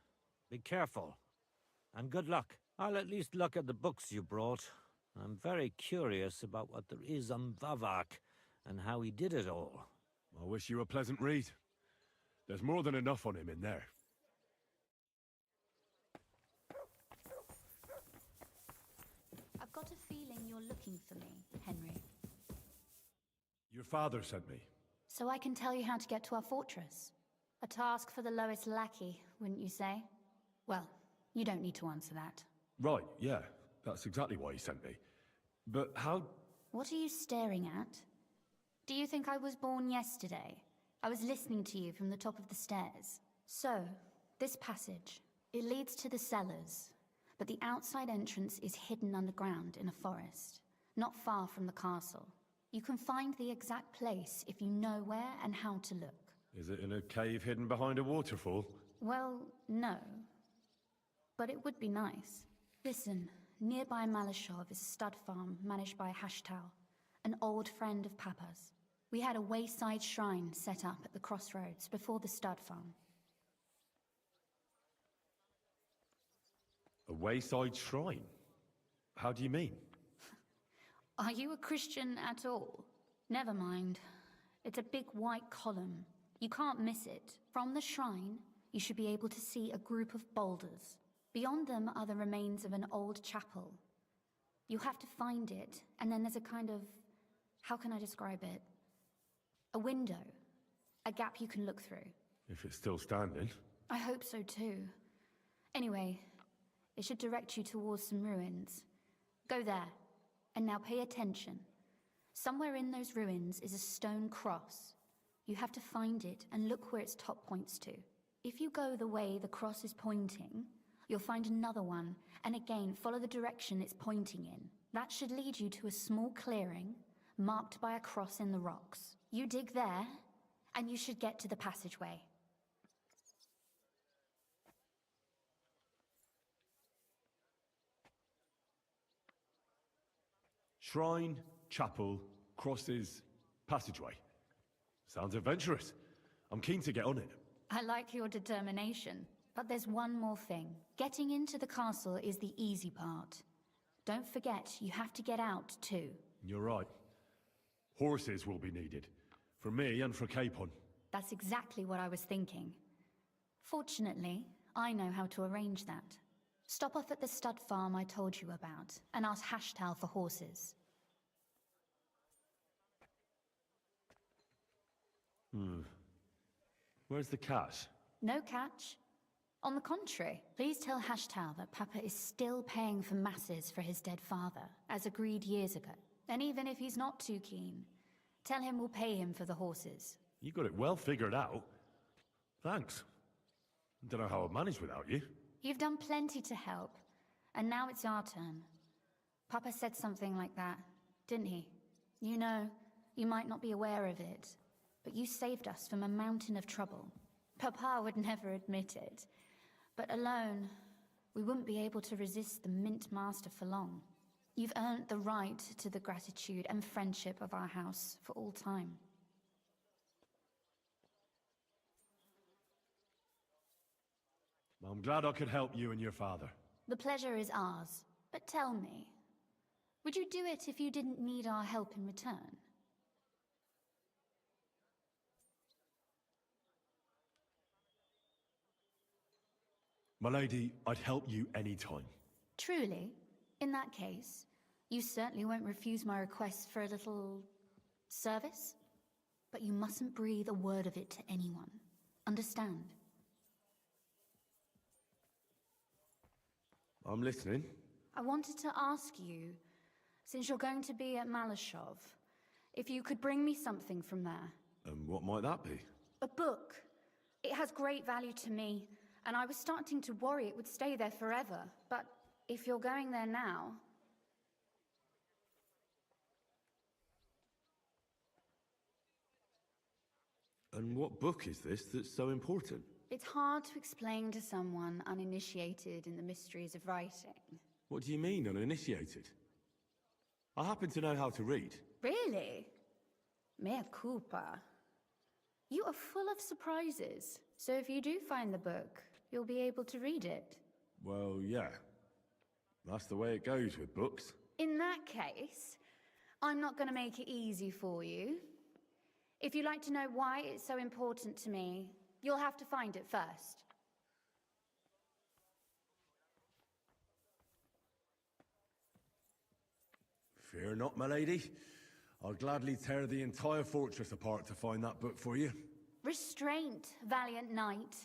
Be careful. And good luck. I'll at least look at the books you brought. I'm very curious about what there is on Vavak and how he did it all. I wish you a pleasant read. There's more than enough on him in there. I've got a feeling you're looking for me, Henry. Your father sent me. So I can tell you how to get to our fortress. A task for the lowest lackey, wouldn't you say? Well, you don't need to answer that. Right, yeah. That's exactly why he sent me. But how... What are you staring at? Do you think I was born yesterday? I was listening to you from the top of the stairs. So, this passage, it leads to the cellars, but the outside entrance is hidden underground in a forest, not far from the castle. You can find the exact place if you know where and how to look. Is it in a cave hidden behind a waterfall? Well, no. But it would be nice. Listen, nearby Malashov is a stud farm managed by Hashtal, an old friend of Papa's. We had a wayside shrine set up at the crossroads before the stud farm. A wayside shrine? How do you mean? Are you a Christian at all? Never mind. It's a big white column. You can't miss it. From the shrine, you should be able to see a group of boulders. Beyond them are the remains of an old chapel. You have to find it, and then there's a kind of... how can I describe it? A window. A gap you can look through. If it's still standing. I hope so too. Anyway, it should direct you towards some ruins. Go there. And now pay attention. Somewhere in those ruins is a stone cross. You have to find it and look where its top points to. If you go the way the cross is pointing, you'll find another one, and again follow the direction it's pointing in. That should lead you to a small clearing, marked by a cross in the rocks. You dig there, and you should get to the passageway. Shrine, chapel, crosses, passageway. Sounds adventurous. I'm keen to get on it. I like your determination. But there's one more thing. Getting into the castle is the easy part. Don't forget, you have to get out too. You're right. Horses will be needed. For me and for Capon. That's exactly what I was thinking. Fortunately, I know how to arrange that. Stop off at the stud farm I told you about, and ask Hashtal for horses. Where's the catch? No catch. On the contrary, please tell Hashtal that Papa is still paying for masses for his dead father, as agreed years ago. And even if he's not too keen, tell him we'll pay him for the horses. You got it well figured out. Thanks. Don't know how I'd manage without you. You've done plenty to help, and now it's our turn. Papa said something like that, didn't he? You know, you might not be aware of it, but you saved us from a mountain of trouble. Papa would never admit it, but alone, we wouldn't be able to resist the Mint Master for long. You've earned the right to the gratitude and friendship of our house for all time. I'm glad I could help you and your father. The pleasure is ours, but tell me, would you do it if you didn't need our help in return? My lady, I'd help you any time. Truly? In that case, you certainly won't refuse my request for a little... service? But you mustn't breathe a word of it to anyone. Understand? I'm listening. I wanted to ask you, since you're going to be at Malashov, if you could bring me something from there. And what might that be? A book. It has great value to me, and I was starting to worry it would stay there forever. But if you're going there now... And what book is this that's so important? It's hard to explain to someone uninitiated in the mysteries of writing. What do you mean, uninitiated? I happen to know how to read. Really? Mea culpa. You are full of surprises. So if you do find the book, you'll be able to read it. Well, yeah. That's the way it goes with books. In that case, I'm not going to make it easy for you. If you'd like to know why it's so important to me, you'll have to find it first. Fear not, my lady. I'll gladly tear the entire fortress apart to find that book for you. Restraint, valiant knight.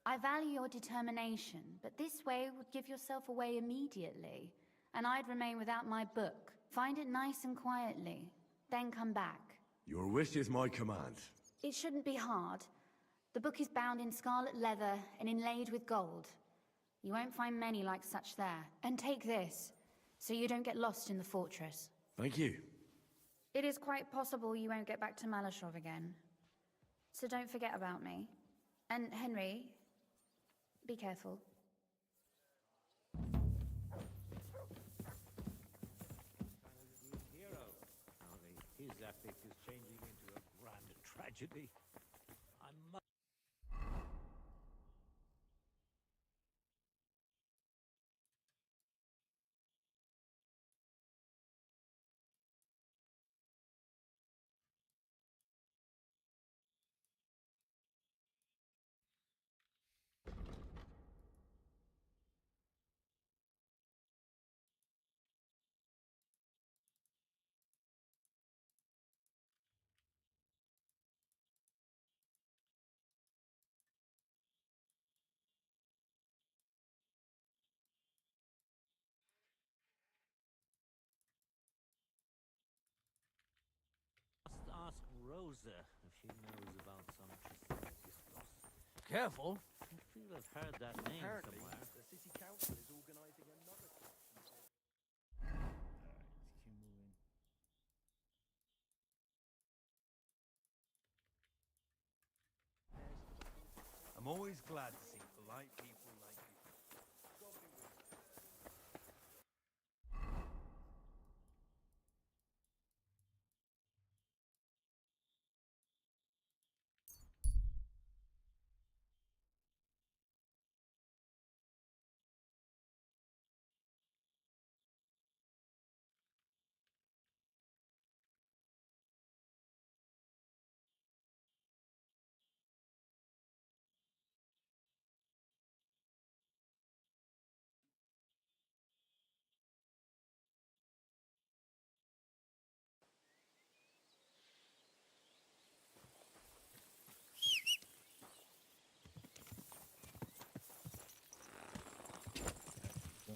I value your determination, but this way would give yourself away immediately, and I'd remain without my book. Find it nice and quietly, then come back. Your wish is my command. It shouldn't be hard. The book is bound in scarlet leather and inlaid with gold. You won't find many like such there. And take this, so you don't get lost in the fortress. Thank you. It is quite possible you won't get back to Malashov again. So don't forget about me. And Henry, be careful. Hero. Only his epic is changing into a grand tragedy. I must... ask Rosa if she knows about some Trismegistos. Careful! I feel I've heard that name somewhere. The city council is organizing another... Alright, let's keep moving. I'm always glad to see polite people like you.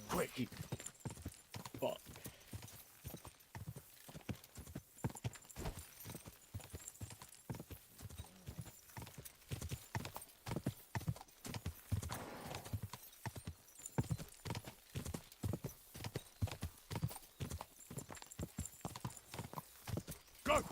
Quick! Fuck. Go!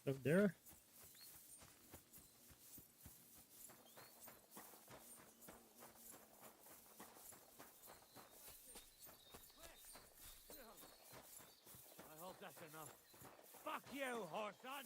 Up there? I hope that's enough. Fuck you, Horson!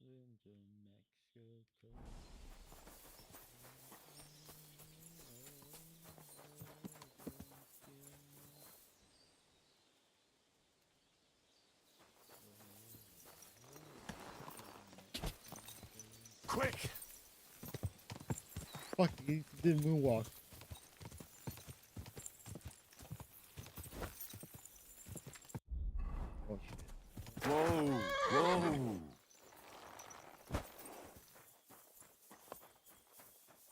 into Mexico. Quick! Fuck, he did moonwalk. Oh shit. Whoa! Whoa!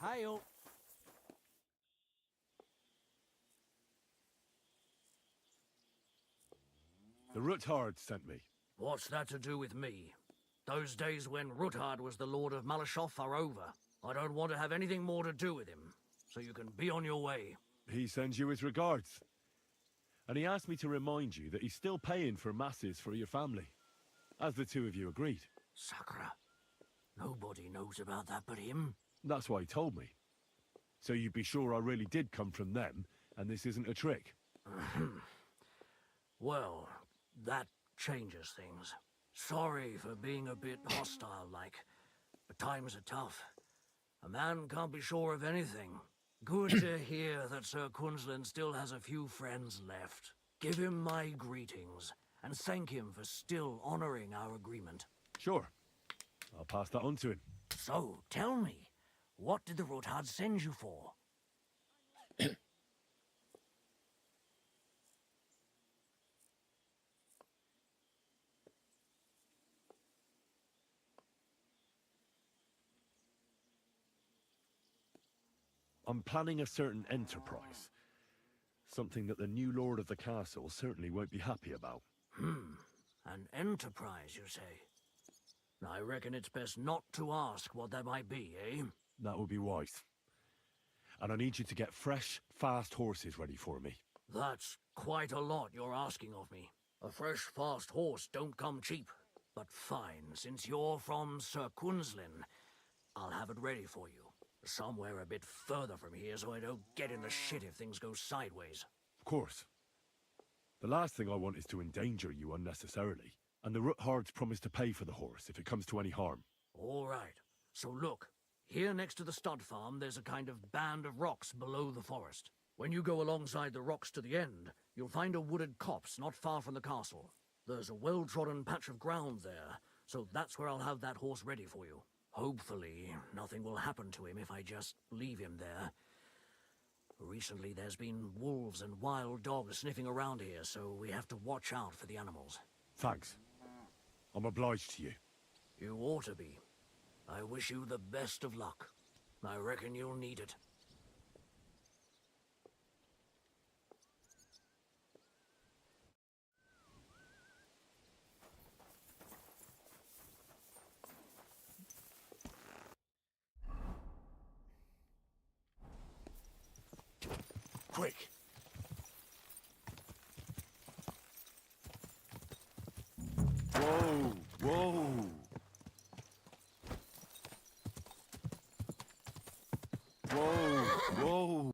Hail! The Ruthard sent me. What's that to do with me? Those days when Ruthard was the Lord of Malashoff are over. I don't want to have anything more to do with him, so you can be on your way. He sends you his regards. And he asked me to remind you that he's still paying for masses for your family, as the two of you agreed. Sakura. Nobody knows about that but him. That's why he told me. So you'd be sure I really did come from them, and this isn't a trick. Well, that changes things. Sorry for being a bit hostile-like, but times are tough. A man can't be sure of anything. Good to hear that Sir Kunzlin still has a few friends left. Give him my greetings, and thank him for still honoring our agreement. Sure. I'll pass that on to him. So, tell me, what did the Ruthard send you for? I'm planning a certain enterprise. Something that the new lord of the castle certainly won't be happy about. An enterprise, you say? I reckon it's best not to ask what that might be, eh? That would be wise. And I need you to get fresh, fast horses ready for me. That's quite a lot you're asking of me. A fresh, fast horse don't come cheap. But fine, since you're from Sir Kunzlin, I'll have it ready for you. Somewhere a bit further from here so I don't get in the shit if things go sideways. Of course. The last thing I want is to endanger you unnecessarily. And the Ruthards promise to pay for the horse if it comes to any harm. All right. So look, here next to the stud farm there's a kind of band of rocks below the forest. When you go alongside the rocks to the end, you'll find a wooded copse not far from the castle. There's a well-trodden patch of ground there, so that's where I'll have that horse ready for you. Hopefully, nothing will happen to him if I just leave him there. Recently, there's been wolves and wild dogs sniffing around here, so we have to watch out for the animals. Thanks. I'm obliged to you. You ought to be. I wish you the best of luck. I reckon you'll need it. Quick! Whoa! Whoa! Whoa! Whoa!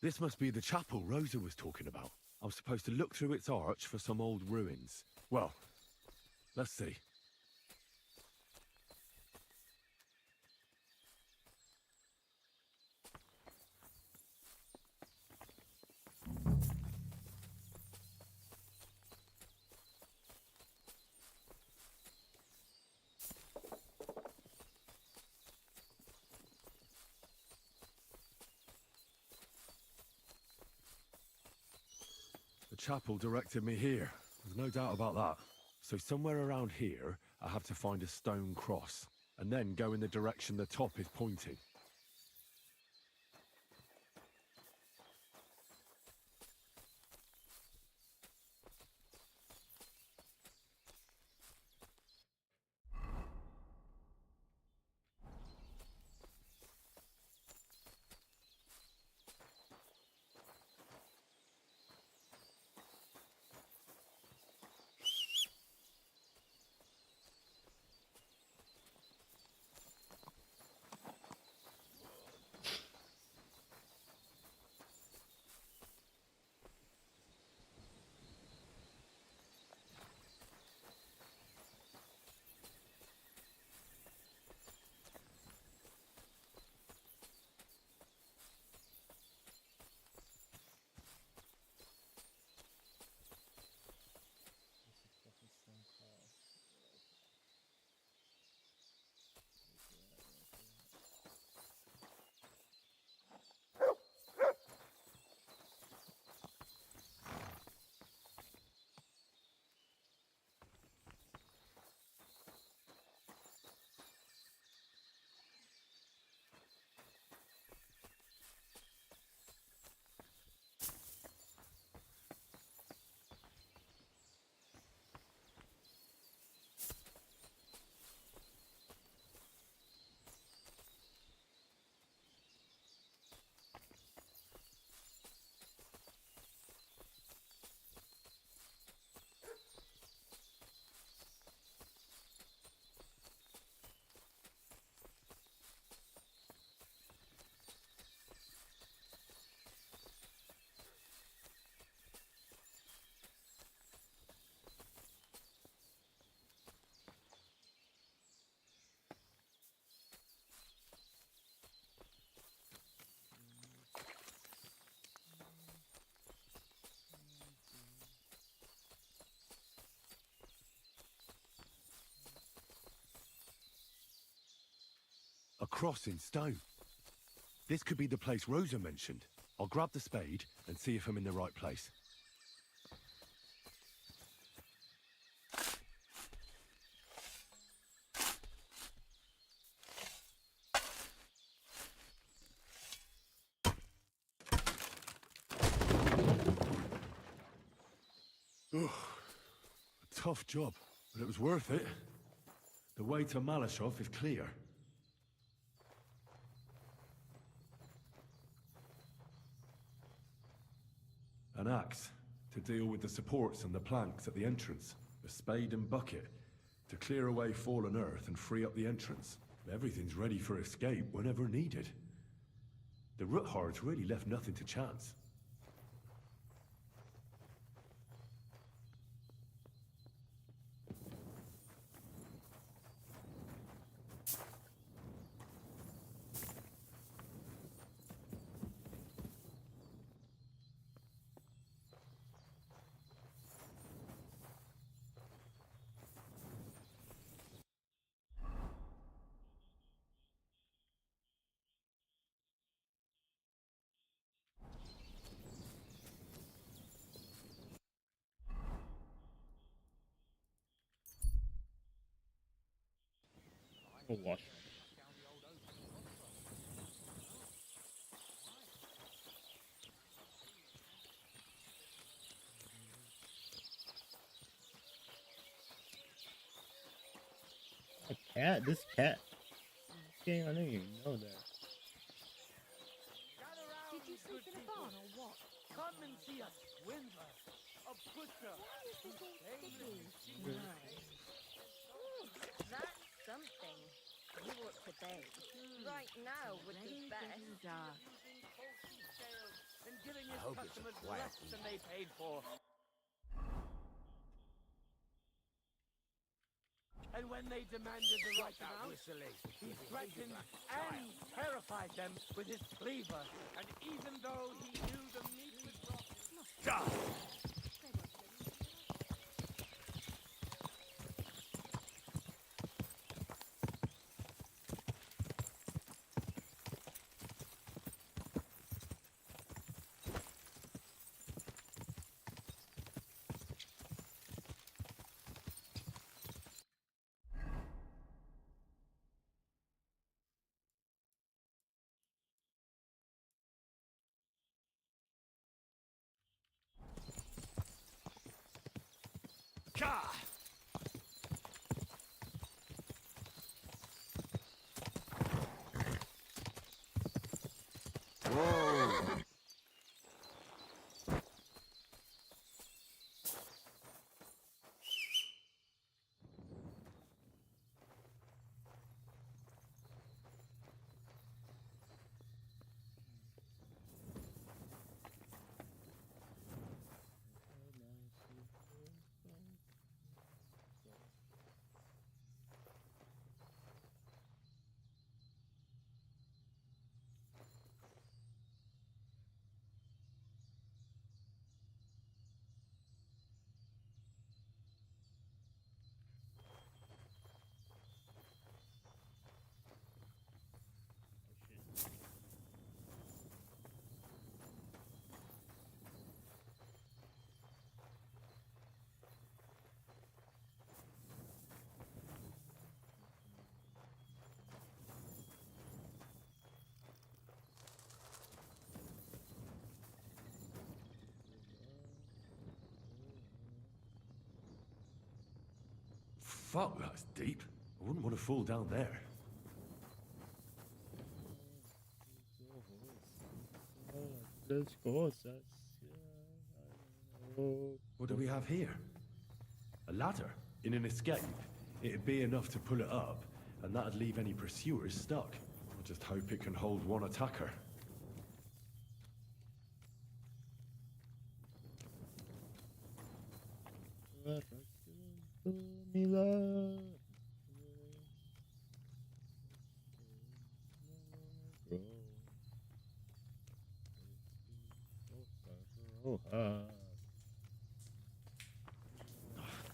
This must be the chapel Rosa was talking about. I was supposed to look through its arch for some old ruins. Well, let's see. The chapel directed me here. There's no doubt about that. So somewhere around here, I have to find a stone cross, and then go in the direction the top is pointing. A cross in stone. This could be the place Rosa mentioned. I'll grab the spade and see if I'm in the right place. A tough job, but it was worth it. The way to Malashov is clear. An axe to deal with the supports and the planks at the entrance. A spade and bucket to clear away fallen earth and free up the entrance. Everything's ready for escape whenever needed. The Roothards really left nothing to chance. Wash. A cat? This cat? Game, I didn't even know that. Did you sleep in a barn or what? Come and see a swindler, a butcher. Why is this all sticky? That's something. You ought to bathe. Right now would be best. and giving I his hope it's a customers quiet less than they paid for. And when they demanded the right amount, he threatened and terrified them with his cleaver. And even though he knew the meat was rotten... Fuck, that's deep. I wouldn't want to fall down there. What do we have here? A ladder? In an escape, it'd be enough to pull it up, and that'd leave any pursuers stuck. I just hope it can hold one attacker.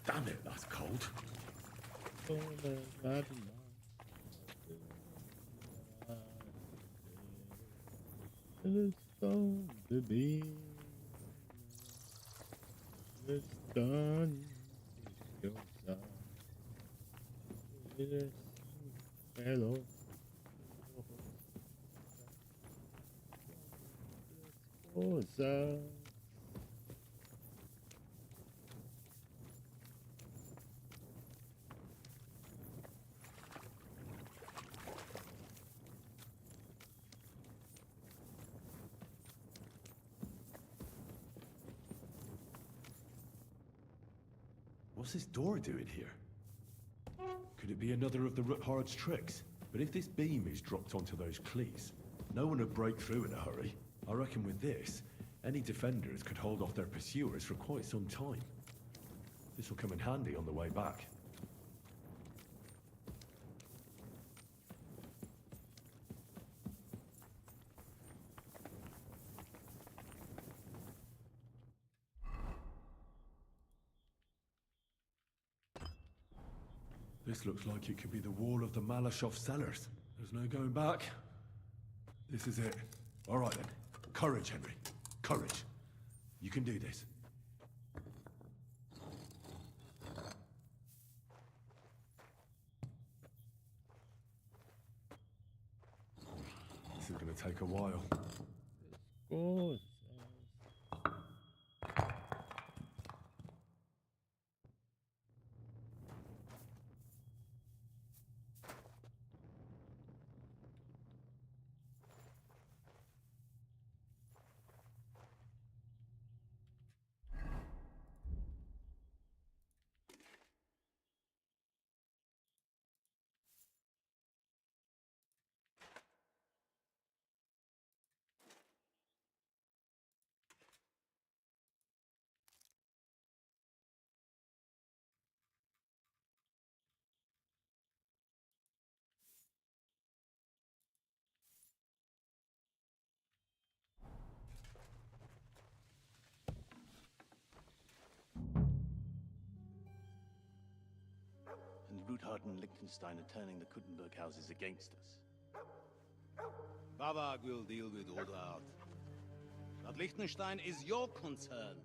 Damn it, that's cold. It's going to be. It's done. It goes on. Yes. Hello. Goes on. What's this door doing here? Could it be another of the Ruthard's tricks? But if this beam is dropped onto those cleats, no one would break through in a hurry. I reckon with this, any defenders could hold off their pursuers for quite some time. This will come in handy on the way back. This looks like it could be the wall of the Malashov cellars. There's no going back. This is it. All right then. Courage, Henry. Courage. You can do this. This is going to take a while. Goes. Ruthard and Liechtenstein are turning the Kuttenberg houses against us. Bavag will deal with Ruthard. But Liechtenstein is your concern.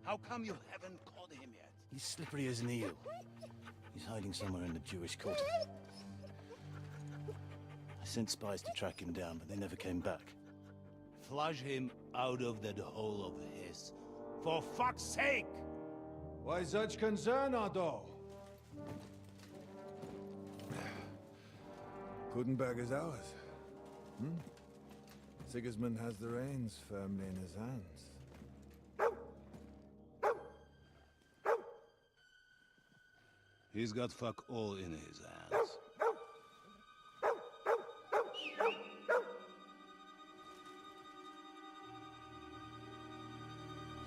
How come you haven't caught him yet? He's slippery as an eel. He's hiding somewhere in the Jewish quarter. I sent spies to track him down, but they never came back. Flush him out of that hole of his. For fuck's sake! Why such concern, Ardo? Kuttenberg is ours. Sigismund has the reins firmly in his hands. He's got fuck all in his hands.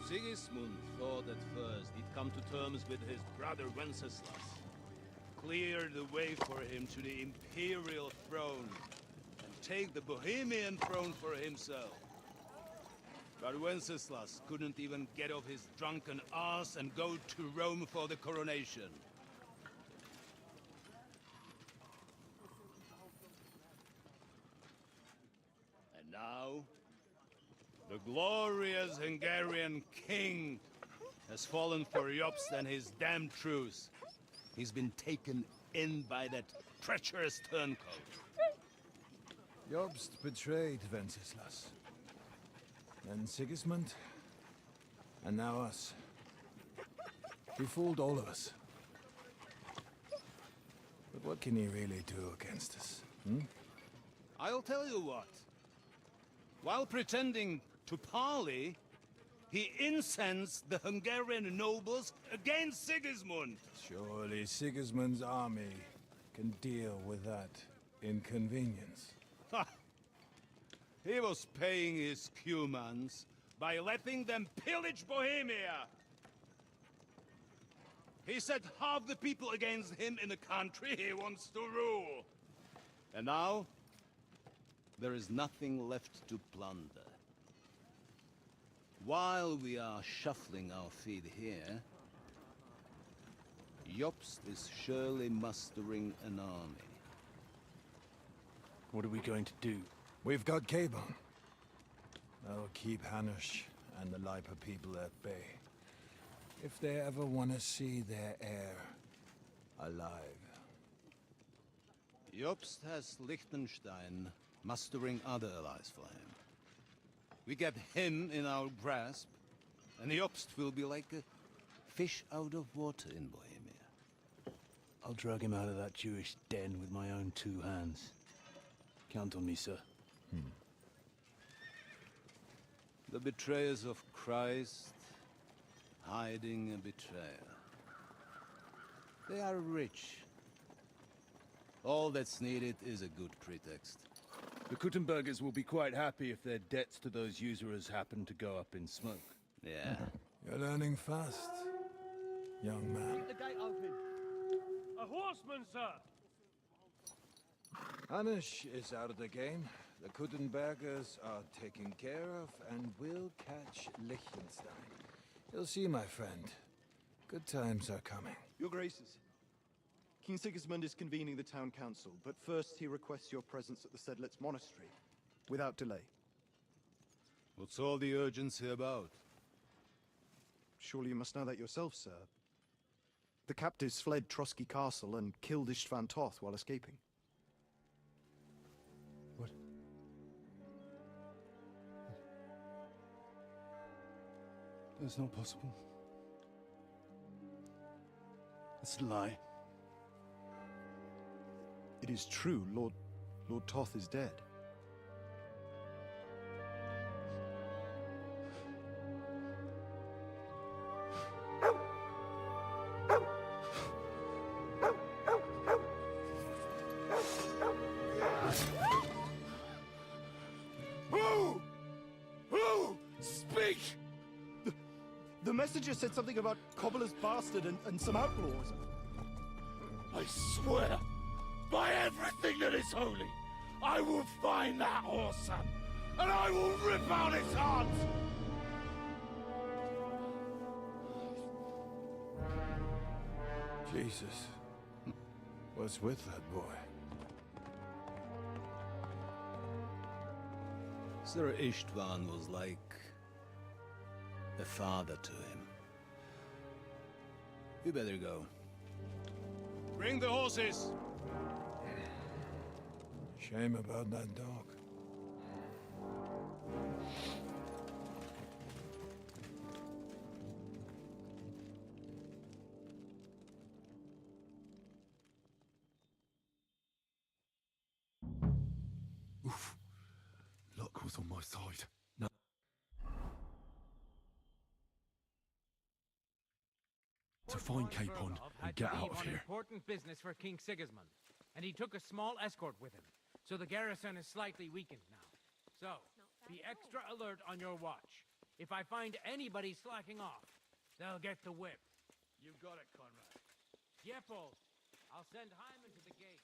Sigismund thought at first he'd come to terms with his brother Wenceslas. Clear the way for him to the imperial throne and take the Bohemian throne for himself. But Wenceslas couldn't even get off his drunken ass and go to Rome for the coronation. And now, the glorious Hungarian king has fallen for Jobst and his damned truce. He's been taken in by that treacherous turncoat. Jobst betrayed Wenceslas. Then Sigismund. And now us. He fooled all of us. But what can he really do against us? I'll tell you what. While pretending to parley, he incensed the Hungarian nobles against Sigismund. Surely Sigismund's army can deal with that inconvenience. Ha! He was paying his Cumans by letting them pillage Bohemia. He set half the people against him in the country he wants to rule. And now, there is nothing left to plunder. While we are shuffling our feet here, Jobst is surely mustering an army. What are we going to do? We've got Cabon. That'll keep Hanush and the Lipa people at bay. If they ever want to see their heir alive. Jobst has Liechtenstein mustering other allies for him. We get him in our grasp, and Jobst will be like a fish out of water in Bohemia. I'll drag him out of that Jewish den with my own 2 hands. Count on me, sir. The betrayers of Christ hiding a betrayer. They are rich. All that's needed is a good pretext. The Kuttenbergers will be quite happy if their debts to those usurers happen to go up in smoke. Yeah. You're learning fast, young man. Keep the gate open. A horseman, sir! Hanush is out of the game. The Kuttenbergers are taken care of, and we'll catch Liechtenstein. You'll see, my friend. Good times are coming. Your Graces, King Sigismund is convening the town council, but first he requests your presence at the Sedlitz monastery, without delay. What's all the urgency about? Surely you must know that yourself, sir. The captives fled Trotsky Castle and killed Istvan Toth while escaping. What? That's not possible. That's a lie. It is true, Lord Toth is dead. Who? Speak! The messenger said something about Cobbler's bastard and some outlaws. I swear, by everything that is holy, I will find that horse, and I will rip out its heart! Jesus. What's with that boy? Sir Istvan was like a father to him. You better go. Bring the horses! Shame about that dog. Oof. Luck was on my side. No. To find Capon and get out of here. Important business for King Sigismund, and he took a small escort with him, so the garrison is slightly weakened now. So, be extra alert on your watch. If I find anybody slacking off, they'll get the whip. You got it, Conrad. Yeppel, I'll send Hyman to the gate.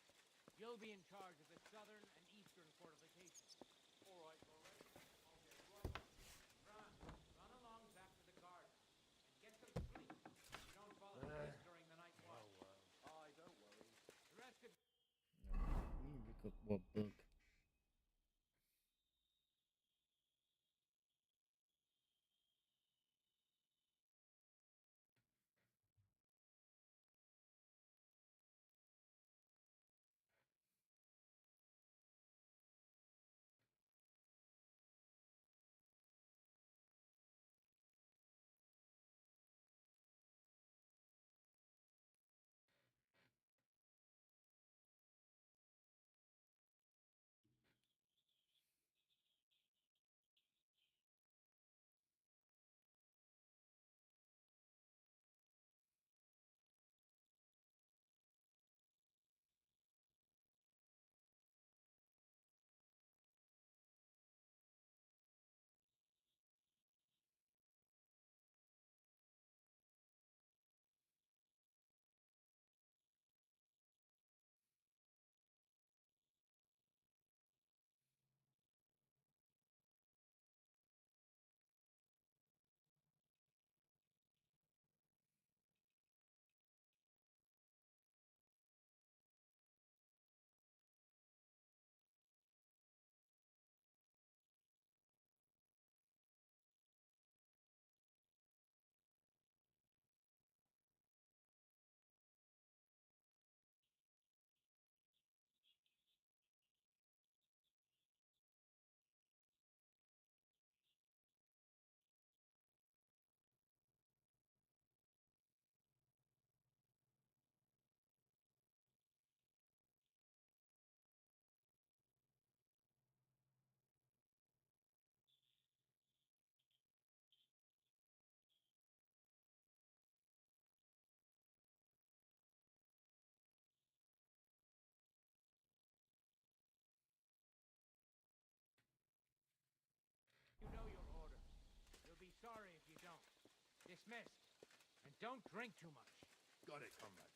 You'll be in charge of the southern and eastern fortifications. All right, Conrad. I'll get right on. Run along back to the garden and get some sleep. You don't fall asleep during the night watch. Aye, don't worry. The rest could... Look up what book. You know your orders. You'll be sorry if you don't. Dismissed. And don't drink too much. Got it, Conrad.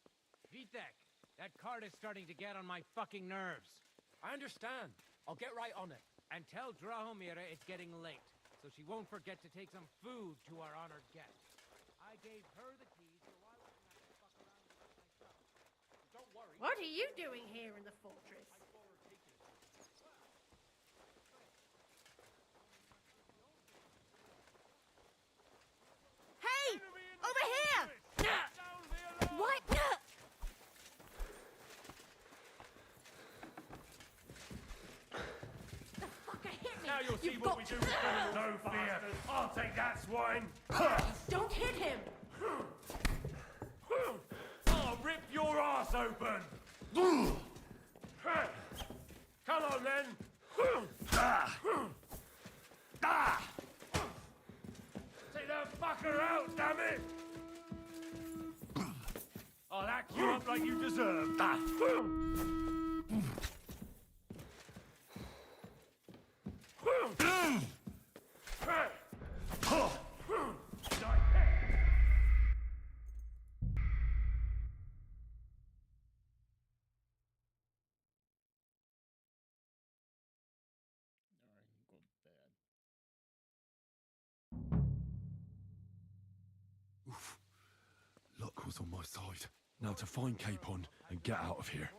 Vitek, that cart is starting to get on my fucking nerves. I understand. I'll get right on it. And tell Drahomira it's getting late, so she won't forget to take some food to our honored guest. I gave her the keys, so I wouldn't have to fuck around with it myself. Don't worry. What are you doing here in the fortress? Hey! Over here! What? The fucker hit me! Now you'll see You've what got we to- do with criminals. No fear. I'll take that swine. Don't hit him! I'll rip your ass open. Come on then. Take that fucker out, damn it! I'll hack you up like you deserve. Oof. Luck was on my side. Now to find Capon and get out of here.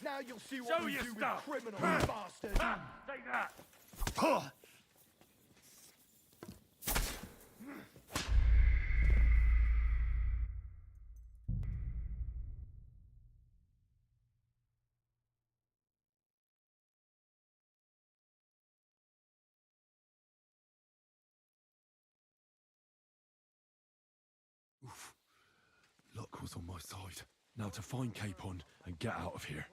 Now you'll see what Show we your do stuff. with criminals, bastard! Take that! Oof. Luck was on my side. Now to find Capon and get out of here.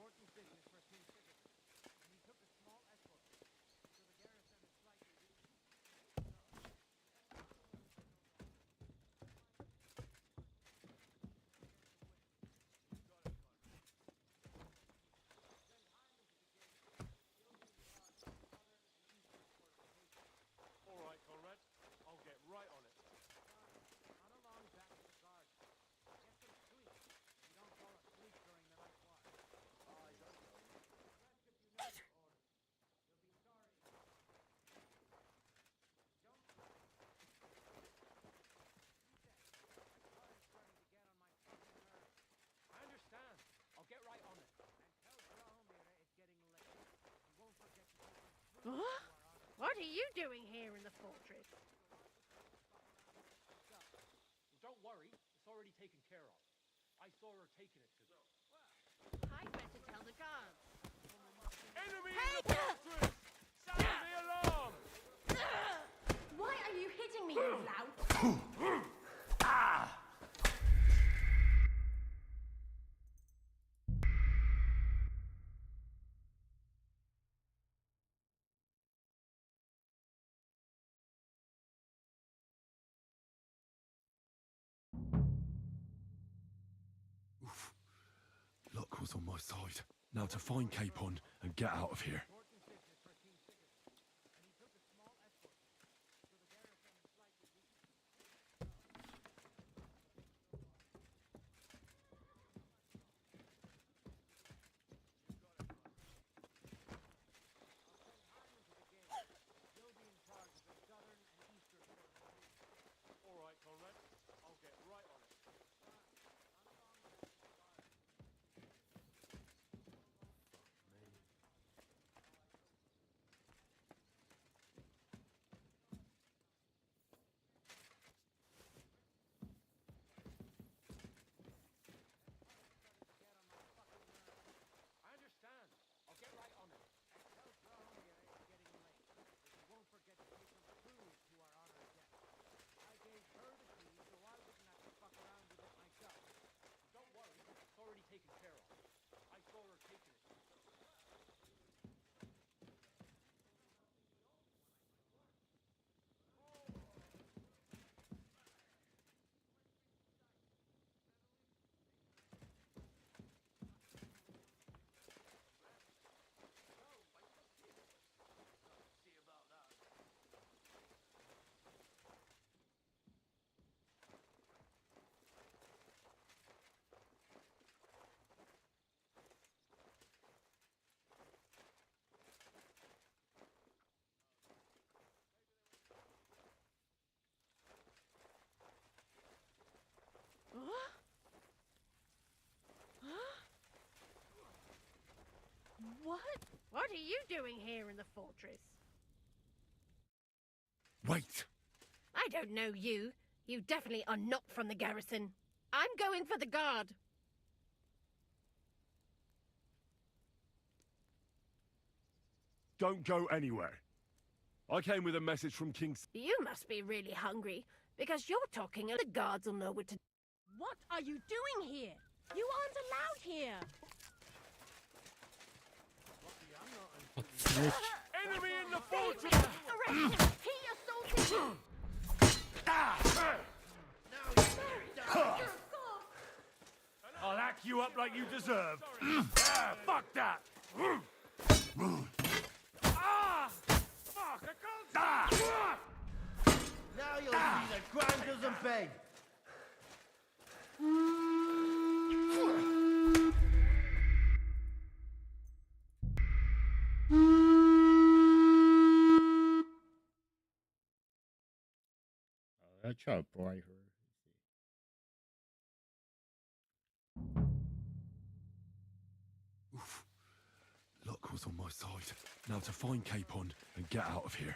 All right, Conrad. I'll get right on it. I understand. I'll get right on it. Huh? What are you doing here in the fortress? Don't worry, it's already taken care of. I saw her taking it to them. I'd better tell the guards. Enemy in the fortress! Sound the alarm! Why are you hitting me, you lout? Oof. Luck was on my side. Now to find Capon and get out of here. All right, Conrad. I'll get right on it. I understand. I'll get right on it. Tell Drahomir it's getting late. If you won't forget to take some food to our honored guest. I gave her the key so I wouldn't have to fuck around with it myself. Don't worry, it's already taken care of. I saw her taking it. Huh? Huh? What? What are you doing here in the fortress? Wait! I don't know you. You definitely are not from the garrison. I'm going for the guard. Don't go anywhere. I came with a message from King... You must be really hungry, because you're talking and the guards will know what to... What are you doing here? You aren't allowed here. Enemy in the fortress! Arrest him! He assaulted you! I'll hack you up like you deserve. Fuck that! Fuck, I can't... Now you'll see the Grand doesn't beg. I try to bribe her. Oof. Luck was on my side. Now to find Capon and get out of here.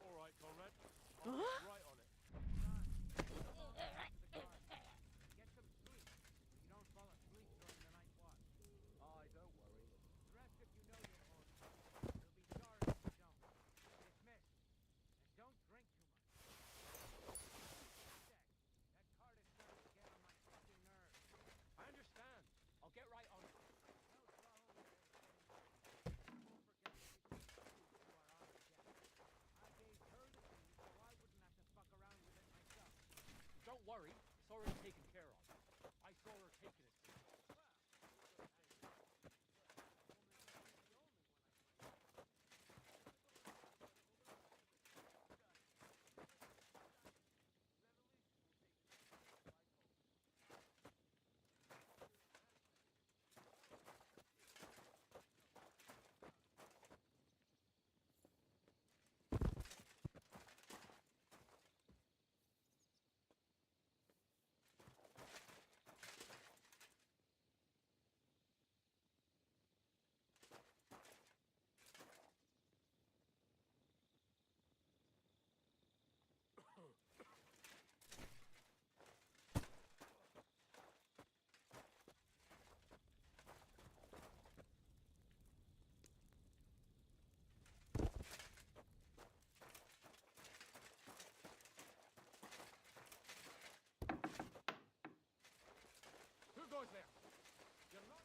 All right, Conrad. Huh? Right on it. Get some sleep. You don't fall asleep during the night watch. Aye, don't worry. Rest if you know your orders. You'll be sorry if you don't. Dismissed. And don't drink too much. That card is starting to get on my fucking nerves. I understand. I'll get right on it. Don't worry, it's already taken care of. I saw her taking it to me. Who goes there? You're not...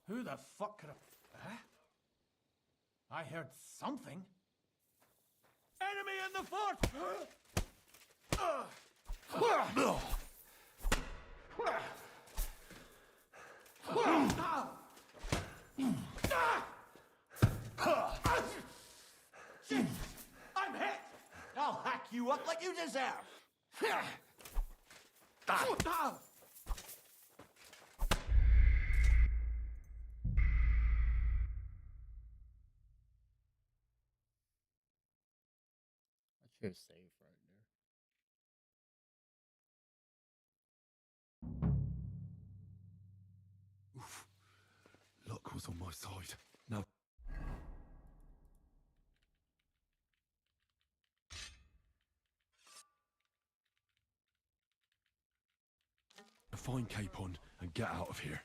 Who the fuck could have... Huh? I heard something. Enemy in the fort! Shit! I'm hit! I'll hack you up like you deserve! I should have saved right there. Oof. Luck was on my side. Now to find Capon and get out of here.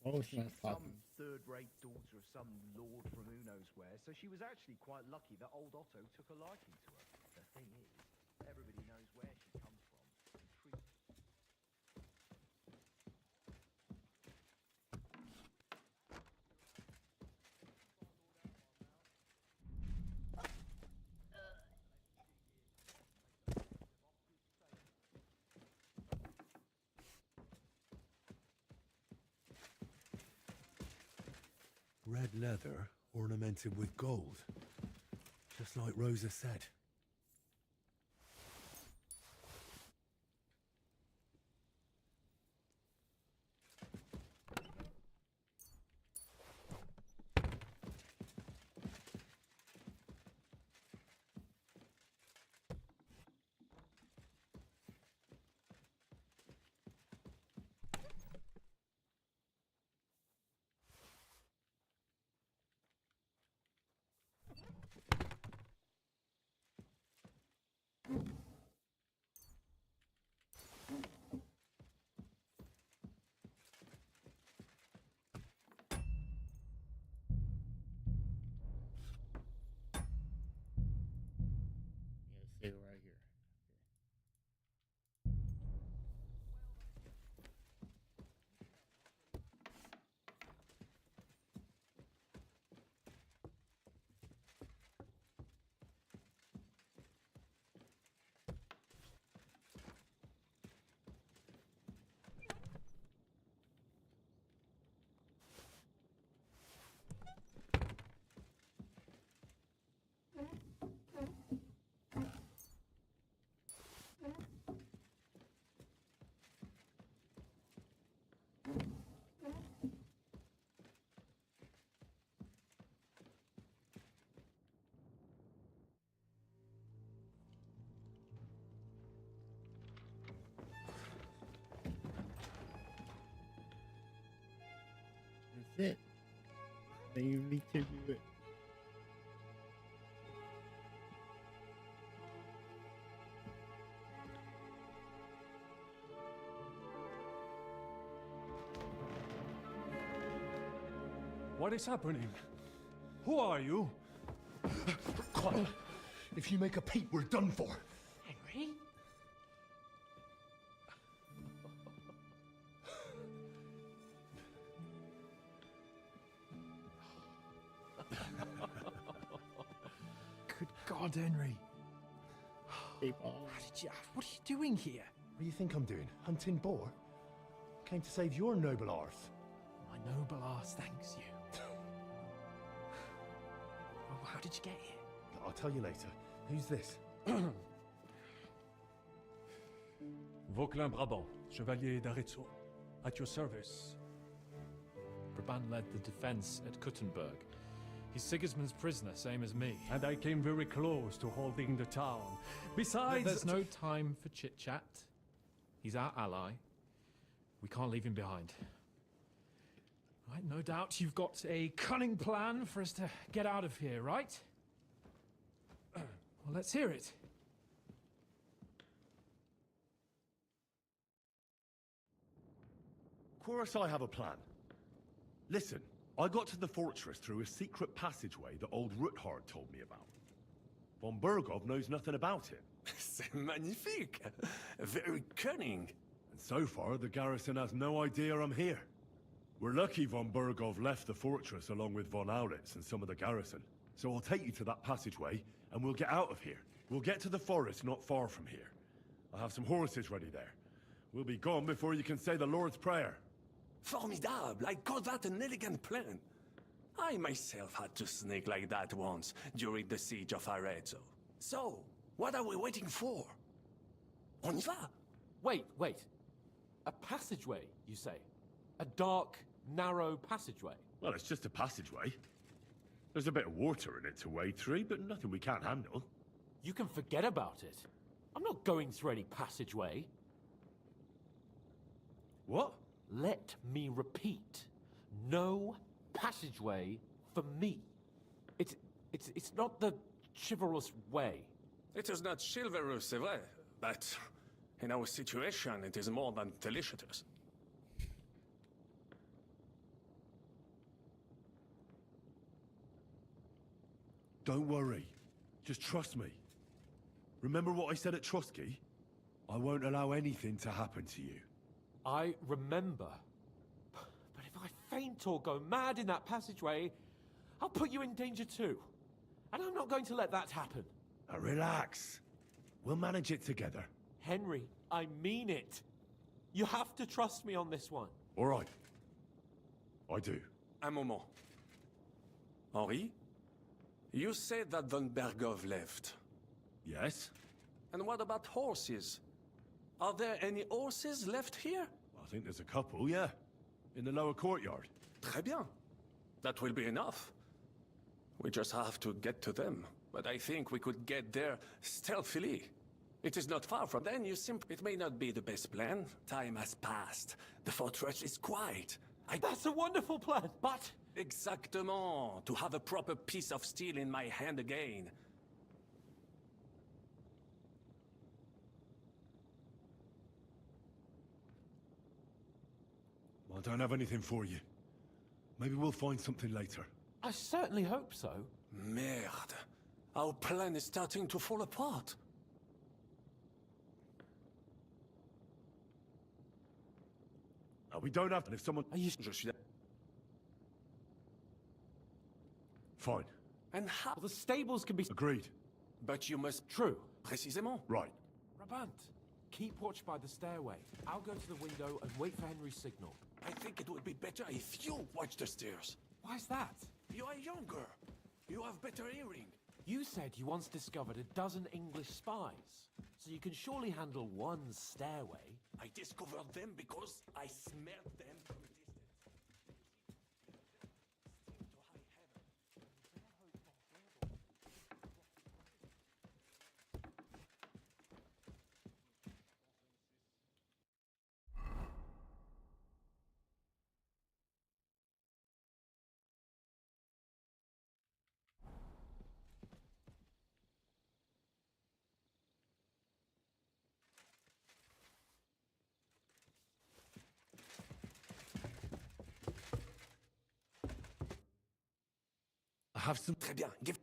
Oh, it's She not was talking. some third-rate daughter of some lord from who knows where, so she was actually quite lucky that old Otto took a liking to her. The thing is, everybody knows where she comes from. And treats Red leather ornamented with gold, just like Rosa said. Yeah, stay right here. That's it. Then you need to do it. What is happening? Who are you? Quiet. If you make a peep, we're done for. Henry? Good God, Henry. What are you doing here? What do you think I'm doing? Hunting boar? Came to save your noble arse. My noble arse thanks you. Well, how did you get here? I'll tell you later. Who's this? Vauquelin Brabant, Chevalier d'Aretzo. At your service. Brabant led the defense at Kuttenberg. He's Sigismund's prisoner, same as me. And I came very close to holding the town. Besides... There's no time for chit-chat. He's our ally. We can't leave him behind. Right, no doubt you've got a cunning plan for us to get out of here, right? Well, let's hear it. Of course I have a plan. Listen, I got to the fortress through a secret passageway that old Ruthard told me about. Von Bergov knows nothing about it. C'est magnifique! Very cunning. And so far, the garrison has no idea I'm here. We're lucky von Bergov left the fortress along with von Aulitz and some of the garrison. So I'll take you to that passageway, and we'll get out of here. We'll get to the forest not far from here. I have some horses ready there. We'll be gone before you can say the Lord's Prayer. Formidable! I call that an elegant plan. I myself had to sneak like that once during the siege of Arezzo. So, what are we waiting for? On y va! Wait. A passageway, you say? A dark, narrow passageway? Well, it's just a passageway. There's a bit of water in it to wade through, but nothing we can't handle. You can forget about it. I'm not going through any passageway. What? Let me repeat. No passageway for me. It's not the chivalrous way. It is not chivalrous, c'est vrai, but in our situation, it is more than delicious. Don't worry. Just trust me. Remember what I said at Trotsky? I won't allow anything to happen to you. I remember. But if I faint or go mad in that passageway, I'll put you in danger too. And I'm not going to let that happen. Now relax. We'll manage it together. Henry, I mean it. You have to trust me on this one. All right. I do. Un moment. Henri? You said that Von Bergov left. Yes? And what about horses? Are there any horses left here? I think there's a couple, yeah. In the lower courtyard. Très bien. That will be enough. We just have to get to them. But I think we could get there stealthily. It is not far from then, you simply... It may not be the best plan. Time has passed. The fortress is quiet. That's a wonderful plan, but... Exactement. To have a proper piece of steel in my hand again. I don't have anything for you. Maybe we'll find something later. I certainly hope so. Merde. Our plan is starting to fall apart. We don't have to. If someone... Je suis... Fine. And how... The stables can be... Agreed. But you must... True. Précisément. Right. Rabant, keep watch by the stairway. I'll go to the window and wait for Henry's signal. I think it would be better if you watch the stairs. Why's that? You are younger. You have better hearing. You said you once discovered a dozen English spies. So you can surely handle one stairway. I discovered them because I smelled them from a distance. I have some... Très bien. Give...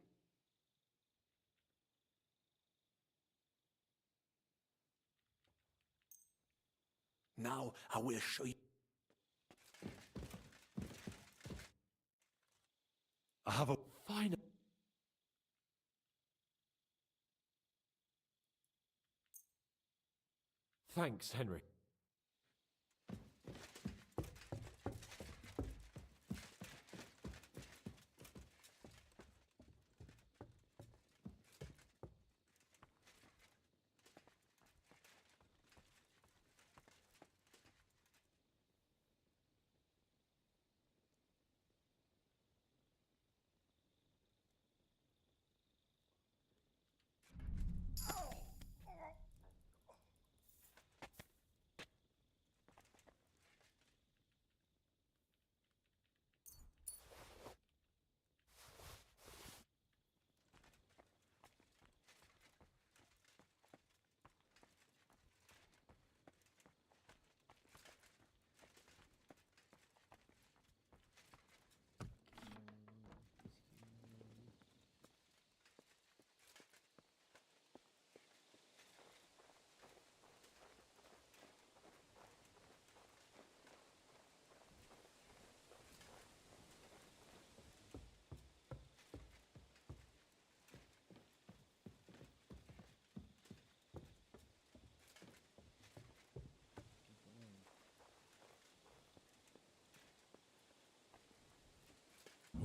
Now I will show you. I have a... Fine. Thanks, Henry.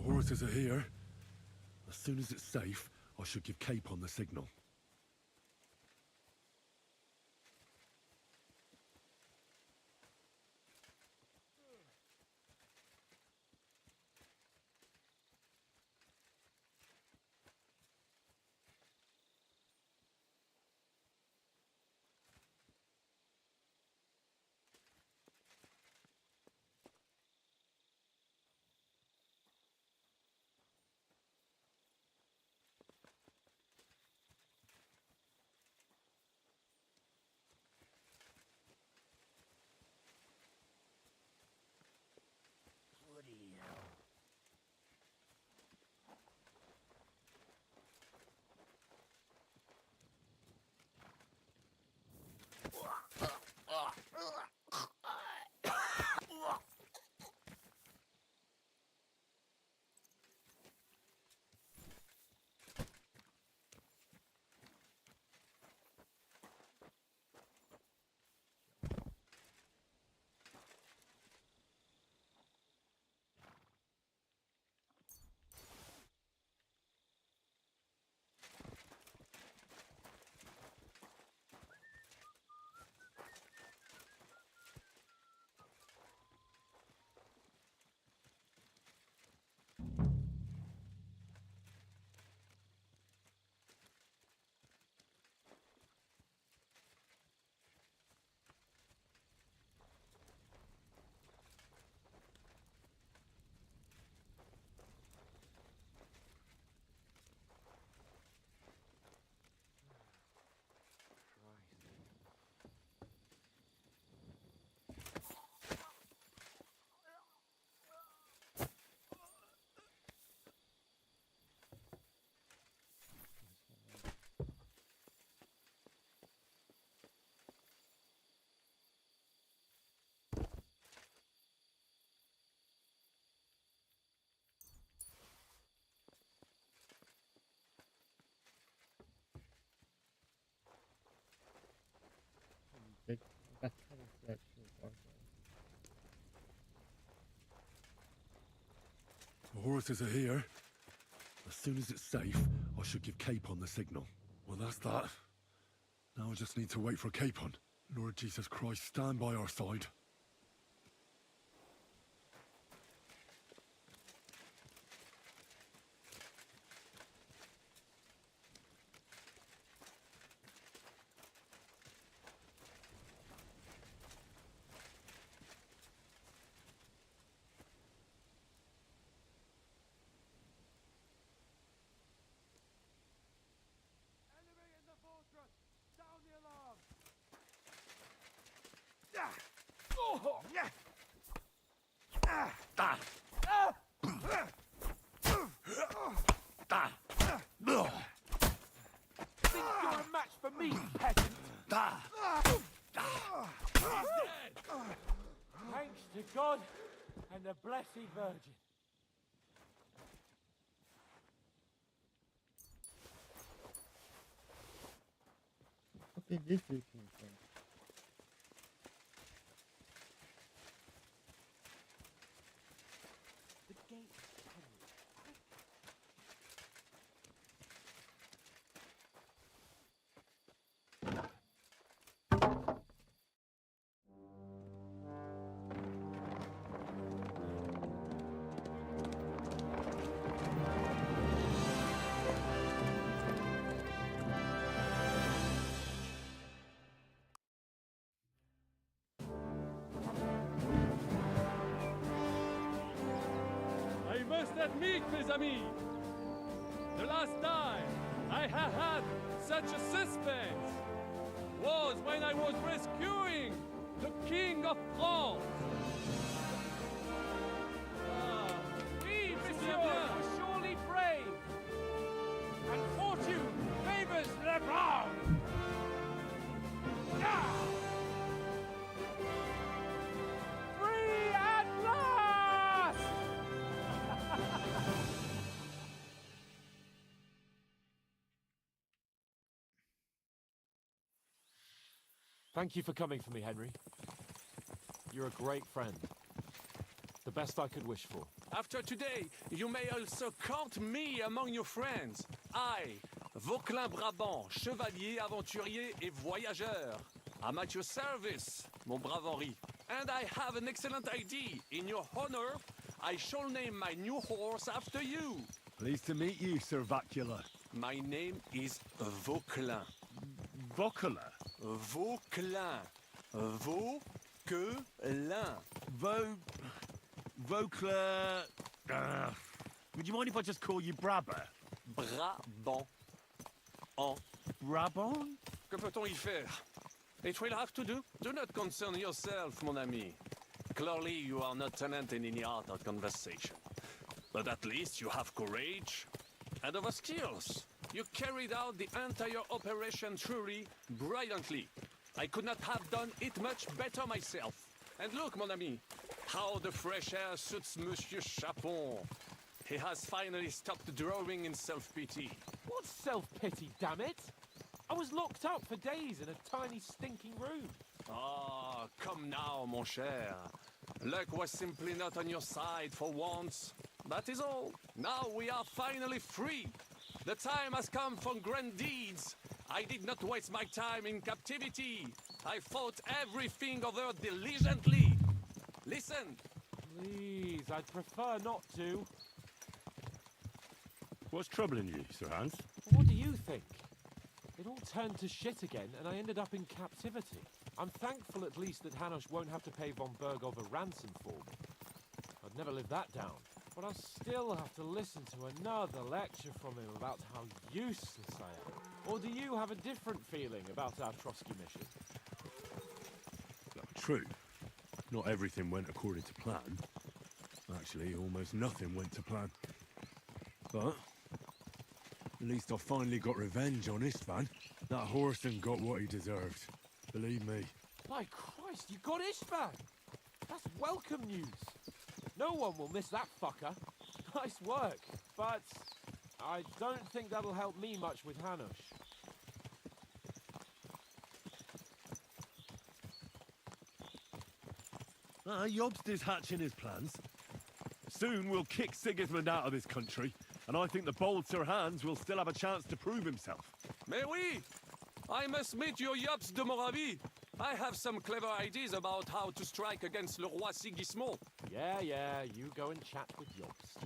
The horses are here. As soon as it's safe, I should give Capon the signal. forces are here. As soon as it's safe, I should give Capon the signal. Well, that's that. Now I just need to wait for Capon. Lord Jesus Christ, stand by our side. Think you're a match for me, peasant? He's dead! Thanks to God and the Blessed Virgin. What did this dude come from? The gate, Henry. I must admit, mes amis, the last time I have had such a suspense was when I was rescuing the King of France. Oui, monsieur, you're surely brave. And fortune favors the brave. Free at last! Thank you for coming for me, Henry. You're a great friend. The best I could wish for. After today, you may also count me among your friends. I, Vauquelin Brabant, chevalier, aventurier et voyageur. I'm at your service, mon brave Henri. And I have an excellent idea. In your honor, I shall name my new horse after you. Pleased to meet you, Sir Vacula. My name is Vauquelin. Vauquelin? Vauquelin. Vauquelin. Vauquelin... would you mind if I just call you Brabber? Brabant. En Brabant? Que peut-on y faire? It will have to do. Do not concern yourself, mon ami. Clearly, you are not tenant in any art of conversation. But at least you have courage and other skills. You carried out the entire operation truly brilliantly. I could not have done it much better myself. And look, mon ami, how the fresh air suits Monsieur Chapon. He has finally stopped drawing in self-pity. What self-pity, damn it? I was locked up for days in a tiny stinking room. Ah, come now, mon cher. Luck was simply not on your side for once. That is all. Now we are finally free. The time has come for grand deeds. I did not waste my time in captivity. I fought everything over diligently. Listen. Please, I'd prefer not to. What's troubling you, Sir Hans? What do you think? It all turned to shit again, and I ended up in captivity. I'm thankful at least that Hanush won't have to pay von Bergov a ransom for me. I'd never live that down. But I'll still have to listen to another lecture from him about how useless I am. Or do you have a different feeling about our Trotsky mission? True. Not everything went according to plan. Actually, almost nothing went to plan. But at least I finally got revenge on Istvan. That Horson got what he deserved. Believe me. My Christ, you got Istvan! That's welcome news. No one will miss that fucker. Nice work. But I don't think that'll help me much with Hanush. Jobst is hatching his plans. Soon we'll kick Sigismund out of this country, and I think the bold Sir Hans will still have a chance to prove himself. Mais oui! I must meet your Yops de Moravie. I have some clever ideas about how to strike against Le Roi Sigismund. Yeah, you go and chat with Jobst.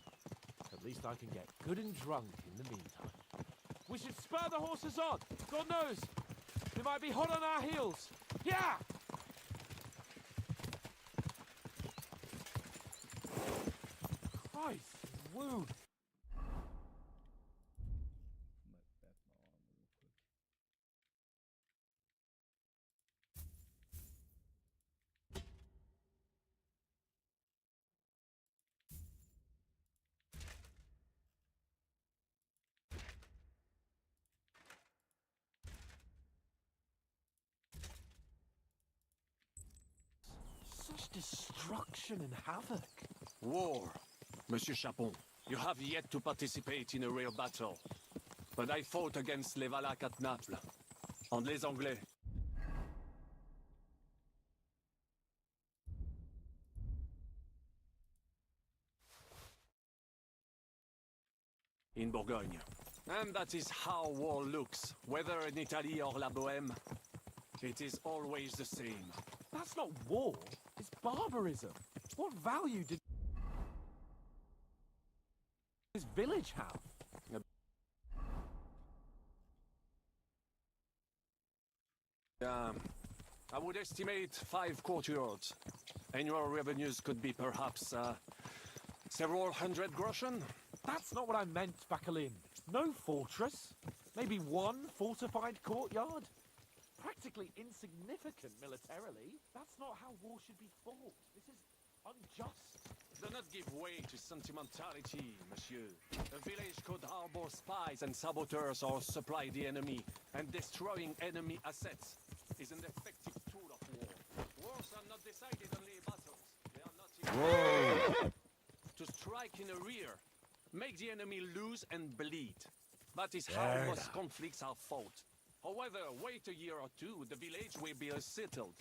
At least I can get good and drunk in the meantime. We should spur the horses on. God knows, they might be hot on our heels. Yeah! Christ, wound. Such destruction and havoc. War. Monsieur Chapon, you have yet to participate in a real battle. But I fought against les Valaques at Naples. And les Anglais. In Bourgogne. And that is how war looks, whether in Italy or La Bohème. It is always the same. That's not war, it's barbarism. What value did this village have? I would estimate 5 courtyards. Annual revenues could be perhaps several hundred groschen. That's not what I meant, Bakalin. No fortress. Maybe one fortified courtyard. Practically insignificant militarily. That's not how war should be fought. This is unjust. Do not give way to sentimentality, monsieur. A village could harbor spies and saboteurs or supply the enemy, and destroying enemy assets is an effective tool of war. Wars are not decided only battles. They are not in to strike in the rear, make the enemy lose and bleed. That is how most conflicts are fought. However, wait a year or two, the village will be settled.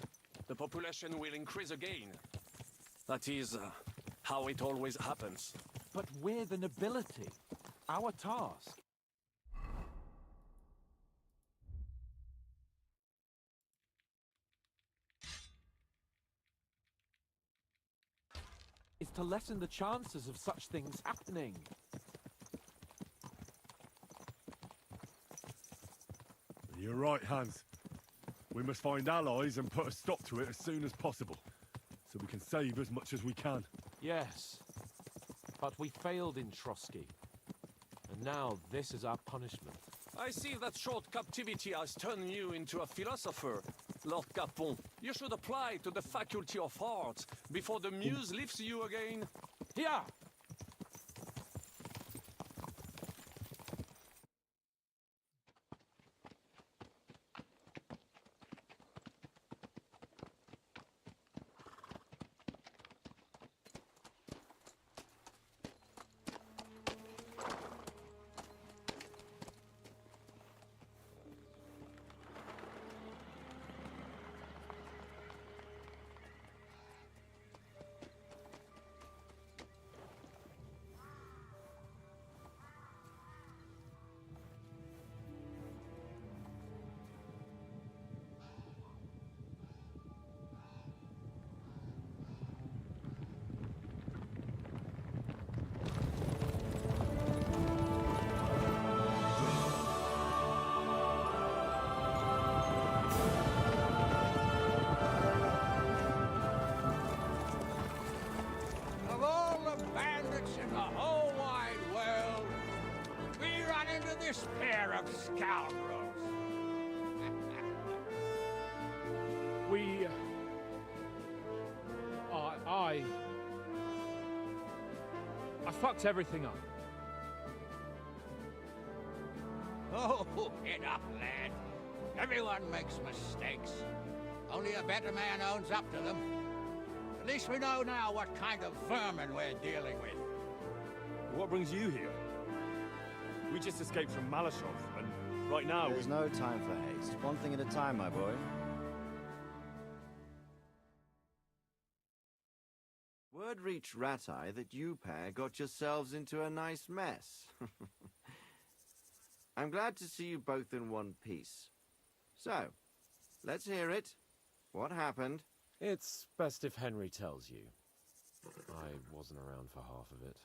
The population will increase again. That is how it always happens. But we're the nobility. Our task is to lessen the chances of such things happening. You're right, Hans. We must find allies and put a stop to it as soon as possible, so we can save as much as we can. Yes, but we failed in Trotsky. And now this is our punishment. I see that short captivity has turned you into a philosopher, Lord Capon. You should apply to the Faculty of Arts before the muse lifts you again. Here! Of all the bandits in the whole wide world, we run into this pair of scoundrels. We... I fucked everything up. Oh, get up, lad. Everyone makes mistakes. Only a better man owns up to them. At least we know now what kind of vermin we're dealing with. What brings you here? We just escaped from Malashov, and right now There's no time for haste. One thing at a time, my boy. Word word reached Ratai that you pair got yourselves into a nice mess. I'm glad to see you both in one piece. So, let's hear it. What happened? It's best if Henry tells you. I wasn't around for half of it.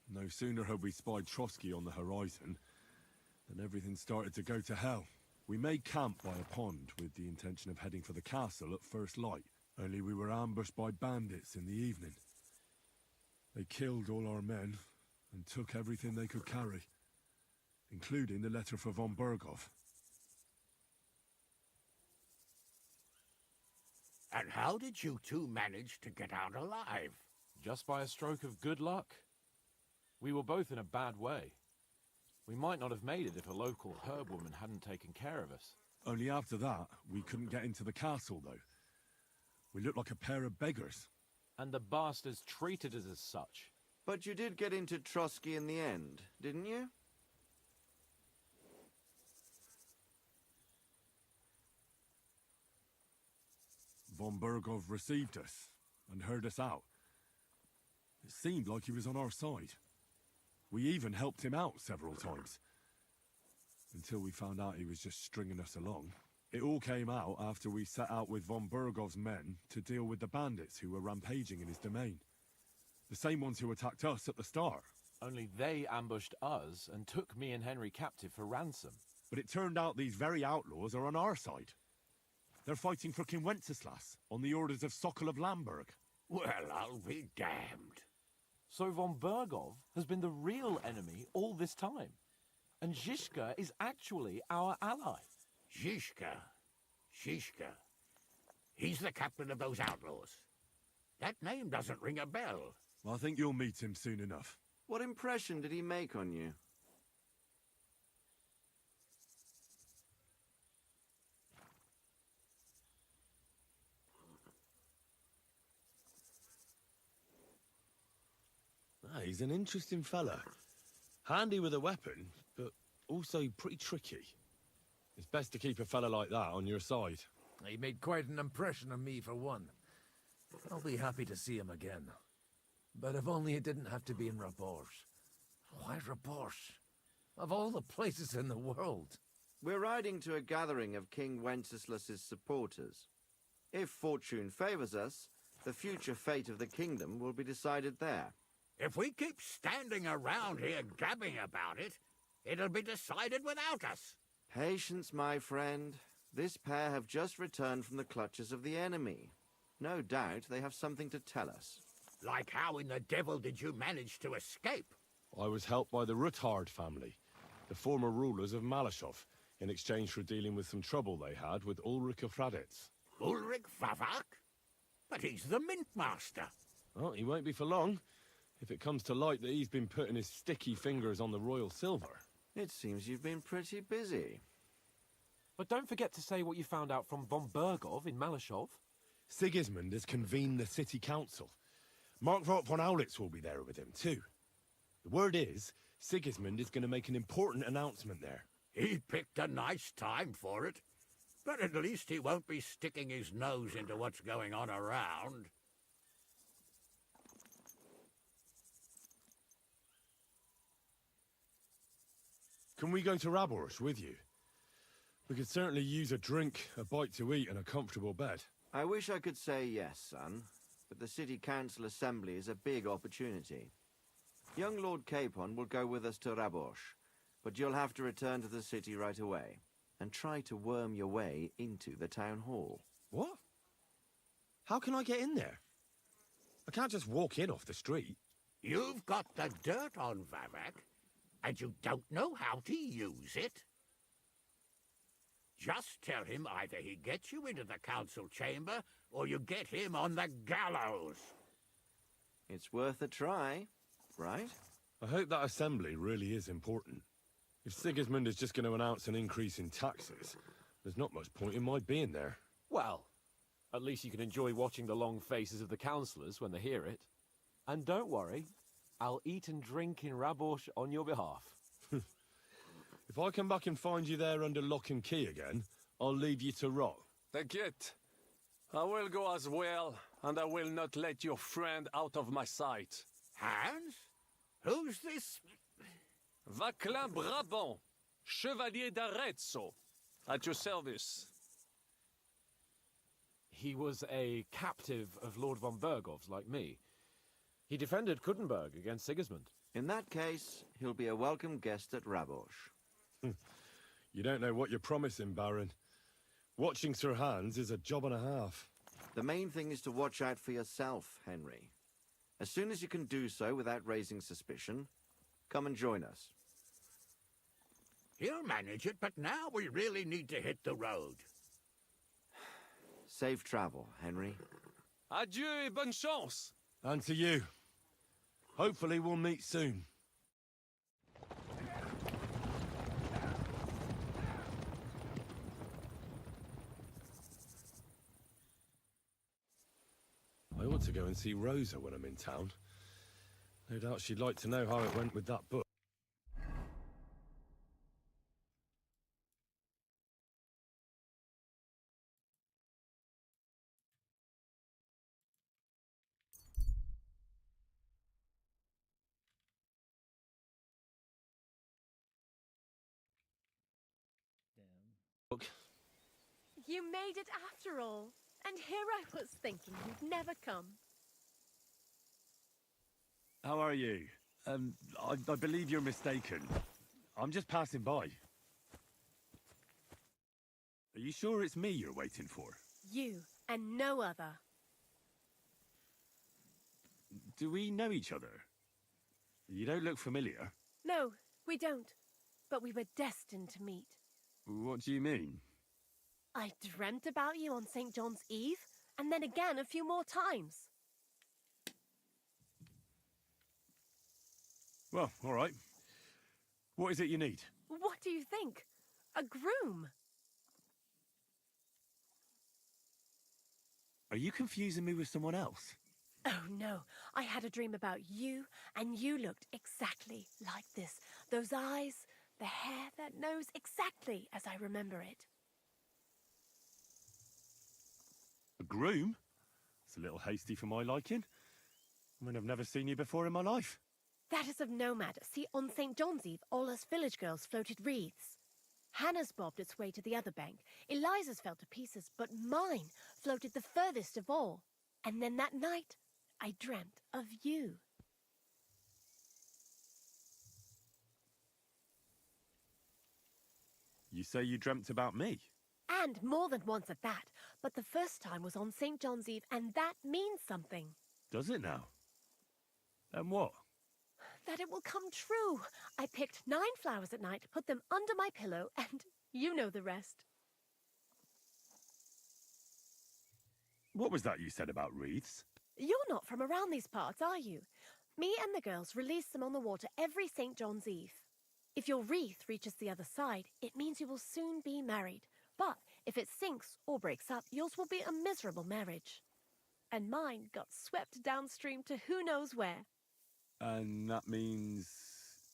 No sooner had we spied Trotsky on the horizon than everything started to go to hell. We made camp by a pond with the intention of heading for the castle at first light, only we were ambushed by bandits in the evening. They killed all our men and took everything they could carry, including the letter for von Berghoff. And how did you two manage to get out alive? Just by a stroke of good luck. We were both in a bad way. We might not have made it if a local herb woman hadn't taken care of us. Only after that, we couldn't get into the castle, though. We looked like a pair of beggars. And the bastards treated us as such. But you did get into Trotsky in the end, didn't you? Von Berghoff received us and heard us out. It seemed like he was on our side. We even helped him out several times. Until we found out he was just stringing us along. It all came out after we set out with von Berghoff's men to deal with the bandits who were rampaging in his domain. The same ones who attacked us at the start. Only they ambushed us and took me and Henry captive for ransom. But it turned out these very outlaws are on our side. They're fighting for King Wenceslas on the orders of Sokol of Lamberg. Well, I'll be damned. So von Berghoff has been the real enemy all this time. And Zizka is actually our ally. Zizka. He's the captain of those outlaws. That name doesn't ring a bell. I think you'll meet him soon enough. What impression did he make on you? He's an interesting fella. Handy with a weapon, but also pretty tricky. It's best to keep a fella like that on your side. He made quite an impression on me, for one. I'll be happy to see him again. But if only it didn't have to be in Rabosh. Why Rabosh? Of all the places in the world. We're riding to a gathering of King Wenceslas's supporters. If fortune favors us, the future fate of the kingdom will be decided there. If we keep standing around here gabbing about it, it'll be decided without us. Patience, my friend. This pair have just returned from the clutches of the enemy. No doubt they have something to tell us. Like how in the devil did you manage to escape? I was helped by the Ruthard family, the former rulers of Malashov, in exchange for dealing with some trouble they had with Ulrich of Raditz. Ulrich Vavak? But he's the mint master. Well, he won't be for long, if it comes to light that he's been putting his sticky fingers on the royal silver. It seems you've been pretty busy. But don't forget to say what you found out from von Berghoff in Malashov. Sigismund has convened the city council. Markvart von Aulitz will be there with him, too. The word is, Sigismund is going to make an important announcement there. He picked a nice time for it. But at least he won't be sticking his nose into what's going on around. Can we go to Raborsh with you? We could certainly use a drink, a bite to eat, and a comfortable bed. I wish I could say yes, son, but the City Council Assembly is a big opportunity. Young Lord Capon will go with us to Raborsh, but you'll have to return to the city right away, and try to worm your way into the town hall. What? How can I get in there? I can't just walk in off the street. You've got the dirt on Vavak, and you don't know how to use it? Just tell him either he gets you into the council chamber, or you get him on the gallows. It's worth a try, right? I hope that assembly really is important. If Sigismund is just going to announce an increase in taxes, there's not much point in my being there. Well, at least you can enjoy watching the long faces of the councillors when they hear it. And don't worry, I'll eat and drink in Raborsh on your behalf. If I come back and find you there under lock and key again, I'll leave you to rot. Take it. I will go as well, and I will not let your friend out of my sight. Hans? Who's this? Vaclin Brabant, Chevalier d'Arezzo, at your service. He was a captive of Lord von Bergov's, like me. He defended Kuttenberg against Sigismund. In that case, he'll be a welcome guest at Rabosh. You don't know what you're promising, Baron. Watching Sir Hans is a job and a half. The main thing is to watch out for yourself, Henry. As soon as you can do so without raising suspicion, come and join us. He'll manage it, but now we really need to hit the road. Safe travel, Henry. Adieu et bonne chance. And to you. Hopefully we'll meet soon. I ought to go and see Rosa when I'm in town. No doubt she'd like to know how it went with that book. You made it after all. And here I was thinking you'd never come. How are you? I believe you're mistaken. I'm just passing by. Are you sure it's me you're waiting for? You and no other. Do we know each other? You don't look familiar. No, we don't. But we were destined to meet. What do you mean? I dreamt about you on St. John's Eve, and then again a few more times. Well, all right. What is it you need? What do you think? A groom? Are you confusing me with someone else? Oh no, I had a dream about you, and you looked exactly like this. Those eyes, the hair, that nose, exactly as I remember it. A groom? It's a little hasty for my liking. I mean, I've never seen you before in my life. That is of no matter. See, on St. John's Eve, all us village girls floated wreaths. Hannah's bobbed its way to the other bank. Eliza's fell to pieces, but mine floated the furthest of all. And then that night, I dreamt of you. You say you dreamt about me? And more than once at that. But the first time was on St. John's Eve, and that means something. Does it now? And what? That it will come true. I picked 9 flowers at night, put them under my pillow, and you know the rest. What was that you said about wreaths? You're not from around these parts, are you? Me and the girls release them on the water every St. John's Eve. If your wreath reaches the other side, it means you will soon be married. But if it sinks or breaks up, yours will be a miserable marriage. And mine got swept downstream to who knows where. And that means...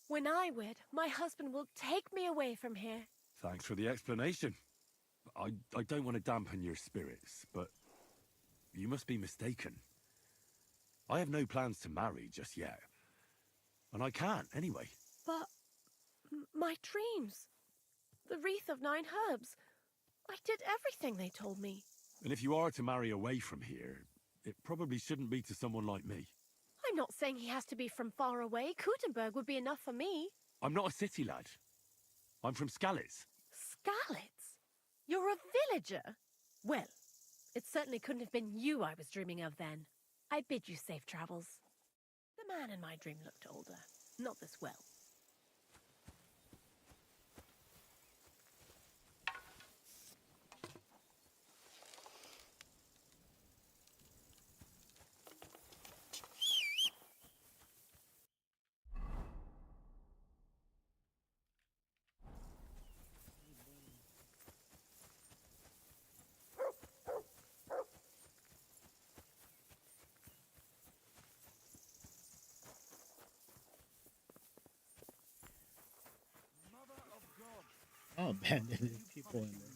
When I wed, my husband will take me away from here. Thanks for the explanation. I don't want to dampen your spirits, but you must be mistaken. I have no plans to marry just yet. And I can't, anyway. But my dreams, the wreath of 9 herbs, I did everything they told me. And if you are to marry away from here, it probably shouldn't be to someone like me. I'm not saying he has to be from far away. Kuttenberg would be enough for me. I'm not a city lad. I'm from Skalitz. Skalitz? You're a villager? Well, it certainly couldn't have been you I was dreaming of then. I bid you safe travels. The man in my dream looked older. Not this well. Oh, abandoned people in there.